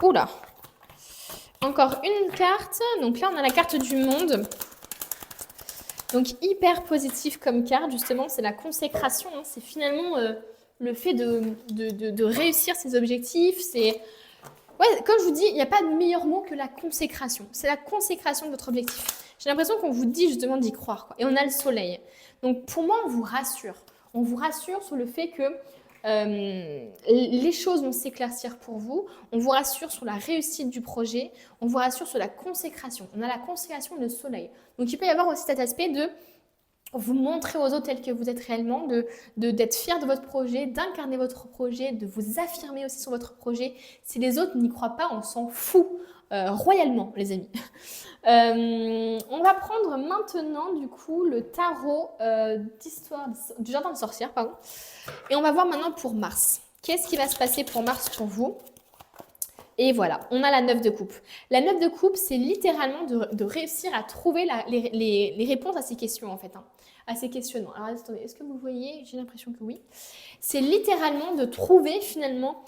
Oula. Encore une carte. Donc là, on a la carte du monde. Donc hyper positif comme carte, justement, c'est la consécration. Hein. C'est finalement le fait de réussir ses objectifs. C'est... Ouais, comme je vous dis, il n'y a pas de meilleur mot que la consécration. C'est la consécration de votre objectif. J'ai l'impression qu'on vous dit justement d'y croire, quoi. Et on a le soleil. Donc pour moi, on vous rassure. On vous rassure sur le fait que les choses vont s'éclaircir pour vous. On vous rassure sur la réussite du projet. On vous rassure sur la consécration. On a la consécration et le soleil. Donc il peut y avoir aussi cet aspect de vous montrer aux autres tel que vous êtes réellement, d'être fier de votre projet, d'incarner votre projet, de vous affirmer aussi sur votre projet. Si les autres n'y croient pas, on s'en fout royalement, les amis. On va prendre maintenant, du coup, le tarot d'histoire du jardin de sorcières, pardon. Et on va voir maintenant pour Mars. Qu'est-ce qui va se passer pour Mars pour vous ? Et voilà, on a la 9 de coupe. La 9 de coupe, c'est littéralement de réussir à trouver les réponses à ces questions, en fait, hein, à ces questionnements. Alors, attendez, est-ce que vous voyez ? J'ai l'impression que oui. C'est littéralement de trouver, finalement...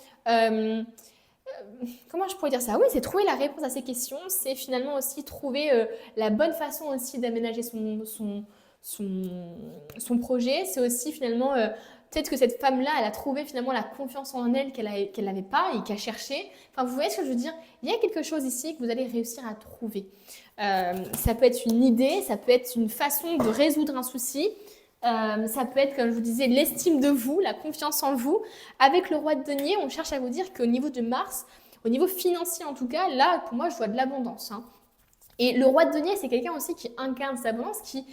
comment je pourrais dire ça ? Oui, c'est trouver la réponse à ces questions. C'est finalement aussi trouver la bonne façon aussi d'aménager son projet. C'est aussi finalement... peut-être que cette femme-là, elle a trouvé finalement la confiance en elle qu'elle n'avait pas et qu'elle cherchait. Enfin, vous voyez ce que je veux dire ? Il y a quelque chose ici que vous allez réussir à trouver. Ça peut être une idée, ça peut être une façon de résoudre un souci. Ça peut être, comme je vous disais, l'estime de vous, la confiance en vous. Avec le roi de denier, on cherche à vous dire qu'au niveau de Mars, au niveau financier en tout cas, là, pour moi, je vois de l'abondance, hein. Et le roi de denier, c'est quelqu'un aussi qui incarne sa abondance, qui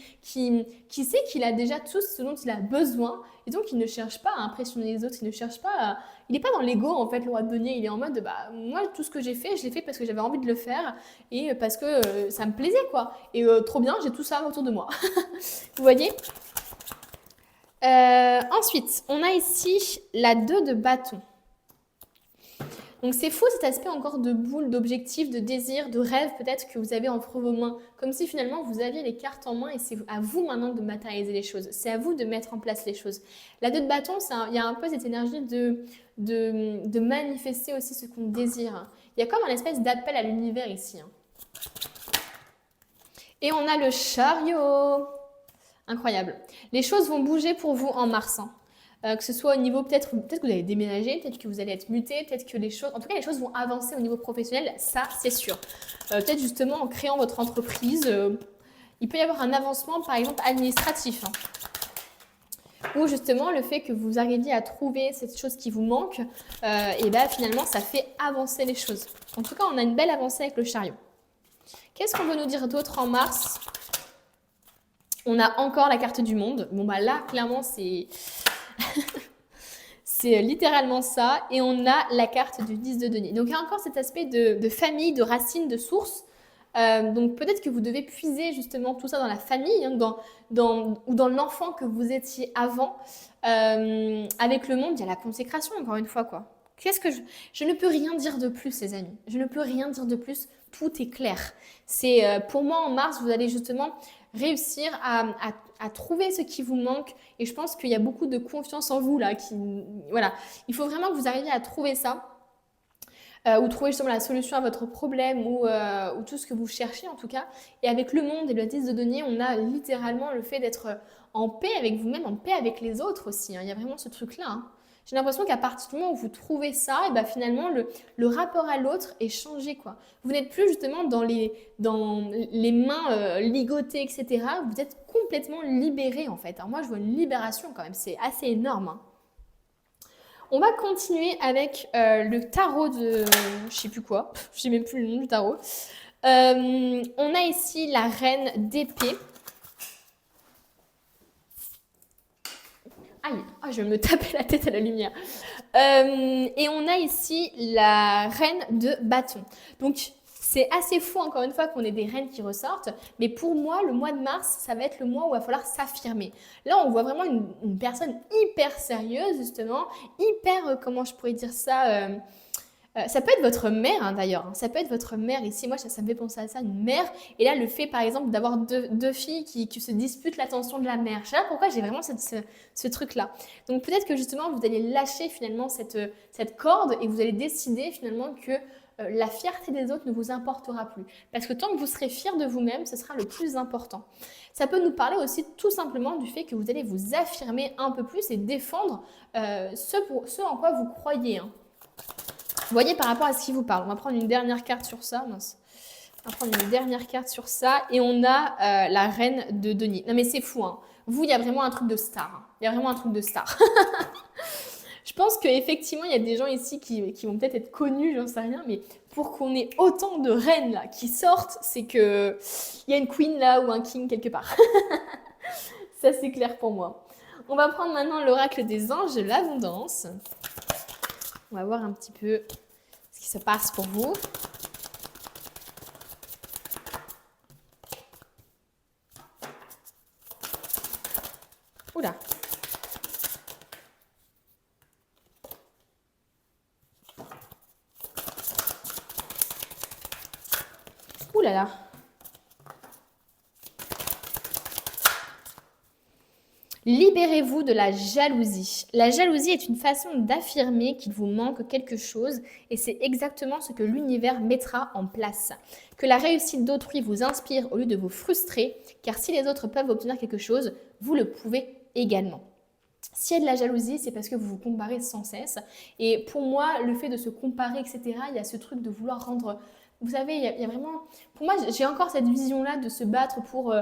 sait qu'il a déjà tout ce dont il a besoin. Et donc, il ne cherche pas à impressionner les autres, il ne cherche pas à... Il n'est pas dans l'ego, en fait, le roi de denier. Il est en mode, bah, moi, tout ce que j'ai fait, je l'ai fait parce que j'avais envie de le faire et parce que ça me plaisait, quoi. Et trop bien, j'ai tout ça autour de moi. Vous voyez ? Ensuite, on a ici la 2 de bâton. Donc c'est fou cet aspect encore de boule, d'objectif, de désir, de rêve peut-être que vous avez entre vos mains. Comme si finalement vous aviez les cartes en main et c'est à vous maintenant de matérialiser les choses. C'est à vous de mettre en place les choses. La 2 de bâton, il y a un peu cette énergie de manifester aussi ce qu'on désire. Il y a comme un espèce d'appel à l'univers ici, hein. Et on a le chariot. Incroyable. Les choses vont bouger pour vous en mars, hein. Que ce soit au niveau, peut-être que vous allez déménager, peut-être que vous allez être muté, peut-être que les choses, en tout cas les choses vont avancer au niveau professionnel, ça c'est sûr. Peut-être justement en créant votre entreprise, il peut y avoir un avancement par exemple administratif, hein. Ou justement le fait que vous arriviez à trouver cette chose qui vous manque, et bien finalement ça fait avancer les choses. En tout cas on a une belle avancée avec le chariot. Qu'est-ce qu'on veut nous dire d'autre en mars ? On a encore la carte du monde. Bon bah là clairement c'est... c'est littéralement ça. Et on a la carte du 10 de denier. Donc il y a encore cet aspect de famille, de racines, de sources. Donc peut-être que vous devez puiser justement tout ça dans la famille, hein, ou dans l'enfant que vous étiez avant. Avec le monde, il y a la consécration encore une fois, quoi. Je ne peux rien dire de plus, les amis. Je ne peux rien dire de plus. Tout est clair. C'est pour moi en mars, vous allez justement réussir à trouver ce qui vous manque. Et je pense qu'il y a beaucoup de confiance en vous là. Voilà. Il faut vraiment que vous arriviez à trouver ça. Ou trouver justement la solution à votre problème ou tout ce que vous cherchez en tout cas. Et avec le monde et le 10 de denier, on a littéralement le fait d'être en paix avec vous-même, en paix avec les autres aussi, hein. Il y a vraiment ce truc-là, hein. J'ai l'impression qu'à partir du moment où vous trouvez ça, et ben finalement le rapport à l'autre est changé, quoi. Vous n'êtes plus justement dans les mains ligotées, etc. Vous êtes complètement libéré en fait. Alors moi je vois une libération quand même, c'est assez énorme, hein. On va continuer avec le tarot de... je sais plus quoi, je sais même plus le nom du tarot. On a ici la reine d'épée. Aïe, oh, je vais me taper la tête à la lumière. Et on a ici la reine de bâton. Donc, c'est assez fou, encore une fois, qu'on ait des reines qui ressortent. Mais pour moi, le mois de mars, ça va être le mois où il va falloir s'affirmer. Là, on voit vraiment une personne hyper sérieuse, justement. Hyper, comment je pourrais dire ça Ça peut être votre mère, hein, d'ailleurs. Ça peut être votre mère. Ici, moi, ça me fait penser à ça, une mère. Et là, le fait, par exemple, d'avoir deux filles qui se disputent l'attention de la mère. Je sais pas pourquoi j'ai vraiment ce truc-là. Donc, peut-être que justement, vous allez lâcher finalement cette corde et vous allez décider finalement que la fierté des autres ne vous importera plus. Parce que tant que vous serez fier de vous-même, ce sera le plus important. Ça peut nous parler aussi tout simplement du fait que vous allez vous affirmer un peu plus et défendre ce en quoi vous croyez. Hein. Vous voyez par rapport à ce qui vous parle. On va prendre une dernière carte sur ça. Mince. On va prendre une dernière carte sur ça. Et on a la reine de denier. Non mais c'est fou. Hein. Vous, il y a vraiment un truc de star. Hein. Il y a vraiment un truc de star. Je pense qu'effectivement, il y a des gens ici qui vont peut-être être connus, j'en sais rien. Mais pour qu'on ait autant de reines là qui sortent, c'est qu'il y a une queen là ou un king quelque part. Ça, c'est clair pour moi. On va prendre maintenant l'oracle des anges de l'abondance. On va voir un petit peu ce qui se passe pour vous. Oula. Ouh là là. Libérez-vous de la jalousie. La jalousie est une façon d'affirmer qu'il vous manque quelque chose et c'est exactement ce que l'univers mettra en place. Que la réussite d'autrui vous inspire au lieu de vous frustrer, car si les autres peuvent obtenir quelque chose, vous le pouvez également. S'il y a de la jalousie, c'est parce que vous vous comparez sans cesse. Et pour moi, le fait de se comparer, etc., il y a ce truc de vouloir rendre... Vous savez, il y a vraiment... Pour moi, j'ai encore cette vision-là de se battre pour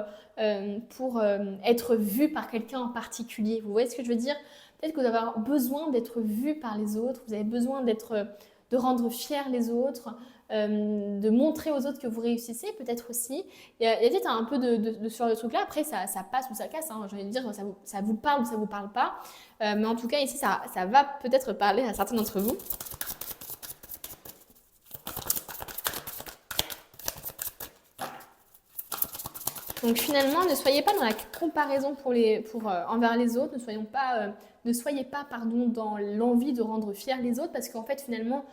être vu par quelqu'un en particulier. Vous voyez ce que je veux dire? Peut-être que vous avez besoin d'être vu par les autres, vous avez besoin de rendre fiers les autres, de montrer aux autres que vous réussissez, peut-être aussi. Il y a peut-être un peu de sur le truc-là. Après, ça passe ou ça casse. Hein. J'ai envie de dire, ça vous parle ou ça vous parle pas. Mais en tout cas, ici, ça va peut-être parler à certains d'entre vous. Donc finalement, ne soyez pas dans la comparaison envers les autres, ne soyez pas dans l'envie de rendre fiers les autres, parce qu'en fait finalement,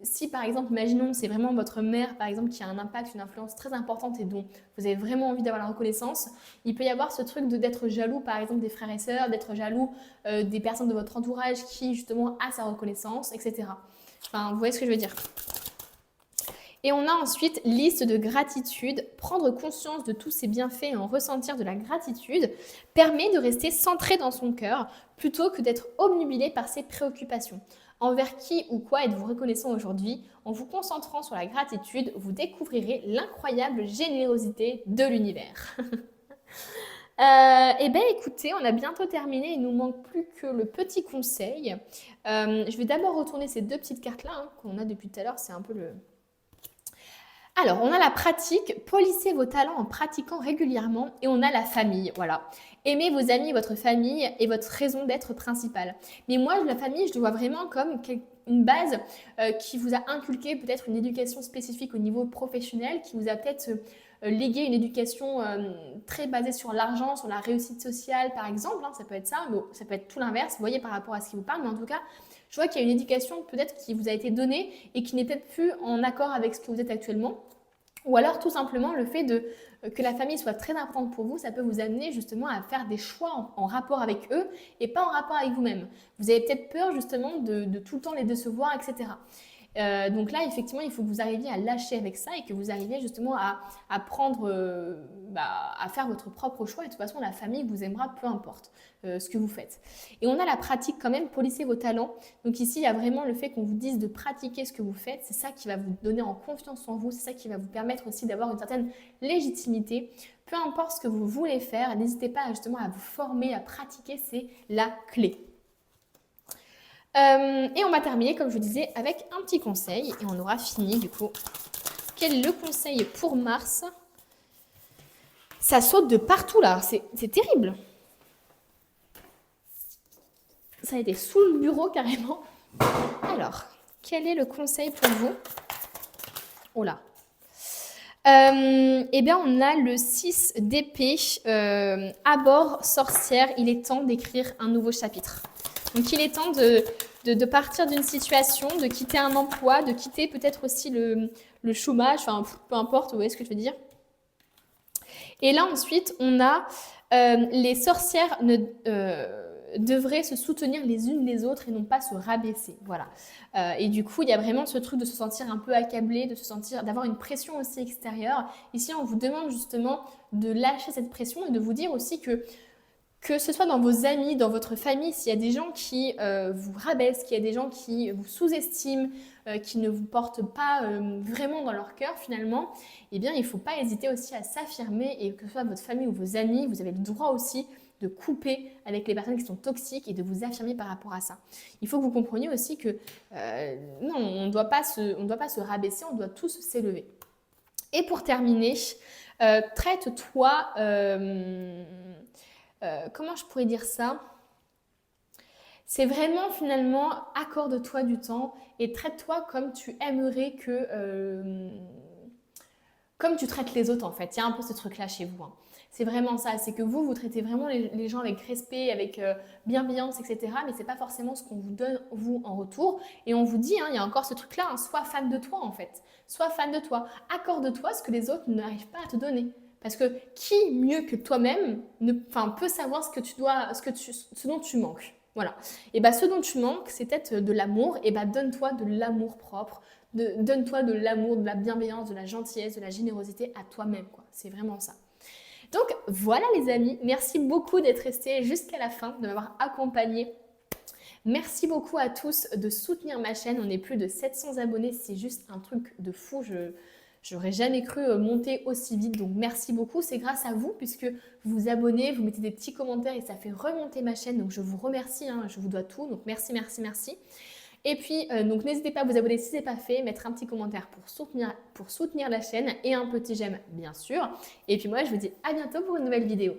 si par exemple, imaginons c'est vraiment votre mère par exemple qui a un impact, une influence très importante et dont vous avez vraiment envie d'avoir la reconnaissance, il peut y avoir ce truc d'être jaloux par exemple des frères et sœurs, d'être jaloux des personnes de votre entourage qui justement a sa reconnaissance, etc. Enfin, vous voyez ce que je veux dire? Et on a ensuite liste de gratitude. Prendre conscience de tous ces bienfaits et en ressentir de la gratitude permet de rester centré dans son cœur plutôt que d'être obnubilé par ses préoccupations. Envers qui ou quoi êtes-vous reconnaissant aujourd'hui? En vous concentrant sur la gratitude, vous découvrirez l'incroyable générosité de l'univers. Eh bien écoutez, on a bientôt terminé, il ne nous manque plus que le petit conseil. Je vais d'abord retourner ces deux petites cartes là qu'on a depuis tout à l'heure, c'est un peu le... Alors, on a la pratique, polissez vos talents en pratiquant régulièrement et on a la famille, voilà. Aimez vos amis, votre famille et votre raison d'être principale. Mais moi, la famille, je le vois vraiment comme une base qui vous a inculqué peut-être une éducation spécifique au niveau professionnel, qui vous a peut-être légué une éducation très basée sur l'argent, sur la réussite sociale par exemple, hein, ça peut être ça, mais ça peut être tout l'inverse, vous voyez par rapport à ce qui vous parle, mais en tout cas, je vois qu'il y a une éducation peut-être qui vous a été donnée et qui n'est peut-être plus en accord avec ce que vous êtes actuellement. Ou alors tout simplement le fait que la famille soit très importante pour vous, ça peut vous amener justement à faire des choix en rapport avec eux et pas en rapport avec vous-même. Vous avez peut-être peur justement de tout le temps les décevoir, etc. Donc là, effectivement, il faut que vous arriviez à lâcher avec ça et que vous arriviez justement à prendre, à faire votre propre choix. Et de toute façon, la famille vous aimera, peu importe ce que vous faites. Et on a la pratique quand même, polissez vos talents. Donc ici, il y a vraiment le fait qu'on vous dise de pratiquer ce que vous faites. C'est ça qui va vous donner en confiance en vous. C'est ça qui va vous permettre aussi d'avoir une certaine légitimité. Peu importe ce que vous voulez faire, n'hésitez pas justement à vous former, à pratiquer, c'est la clé. Et on va terminer, comme je vous disais, avec un petit conseil. Et on aura fini, du coup. Quel est le conseil pour Mars? Ça saute de partout, là. C'est terrible. Ça a été sous le bureau, carrément. Alors, quel est le conseil pour vous? Oh là. Eh bien, on a le 6 d'épée. À bord, sorcière, il est temps d'écrire un nouveau chapitre. Donc, il est temps de partir d'une situation, de quitter un emploi, de quitter peut-être aussi le chômage, enfin peu importe, vous voyez ce que je veux dire. Et là ensuite, on a les sorcières devraient se soutenir les unes les autres et non pas se rabaisser. Voilà. Et du coup, il y a vraiment ce truc de se sentir un peu accablé, de se sentir, d'avoir une pression aussi extérieure. Ici, on vous demande justement de lâcher cette pression et de vous dire aussi que ce soit dans vos amis, dans votre famille, s'il y a des gens qui vous rabaissent, qu'il y a des gens qui vous sous-estiment, qui ne vous portent pas vraiment dans leur cœur finalement, eh bien il ne faut pas hésiter aussi à s'affirmer et que ce soit votre famille ou vos amis, vous avez le droit aussi de couper avec les personnes qui sont toxiques et de vous affirmer par rapport à ça. Il faut que vous compreniez aussi que non, on ne doit pas se rabaisser, on doit tous s'élever. Et pour terminer, traite-toi... comment je pourrais dire ça? C'est vraiment finalement accorde-toi du temps et traite-toi comme tu aimerais que... comme tu traites les autres en fait. Il y a un peu ce truc-là chez vous. Hein. C'est vraiment ça, c'est que vous traitez vraiment les gens avec respect, avec bienveillance, etc. Mais c'est pas forcément ce qu'on vous donne vous en retour. Et on vous dit, hein, il y a encore ce truc-là, hein, sois fan de toi en fait. Sois fan de toi. Accorde-toi ce que les autres n'arrivent pas à te donner. Parce que qui mieux que toi-même peut savoir ce dont tu manques. Voilà. Et bah ce dont tu manques, c'est peut-être de l'amour. Et bah donne-toi de l'amour propre. Donne-toi de l'amour, de la bienveillance, de la gentillesse, de la générosité à toi-même. C'est vraiment ça. Donc voilà les amis, merci beaucoup d'être restés jusqu'à la fin, de m'avoir accompagné. Merci beaucoup à tous de soutenir ma chaîne. On est plus de 700 abonnés, c'est juste un truc de fou. J'aurais jamais cru monter aussi vite, donc merci beaucoup. C'est grâce à vous puisque vous vous abonnez, vous mettez des petits commentaires et ça fait remonter ma chaîne. Donc je vous remercie, hein, je vous dois tout. Donc merci, merci, merci. Et puis, donc n'hésitez pas à vous abonner si ce n'est pas fait, mettre un petit commentaire pour soutenir la chaîne et un petit j'aime bien sûr. Et puis moi, je vous dis à bientôt pour une nouvelle vidéo.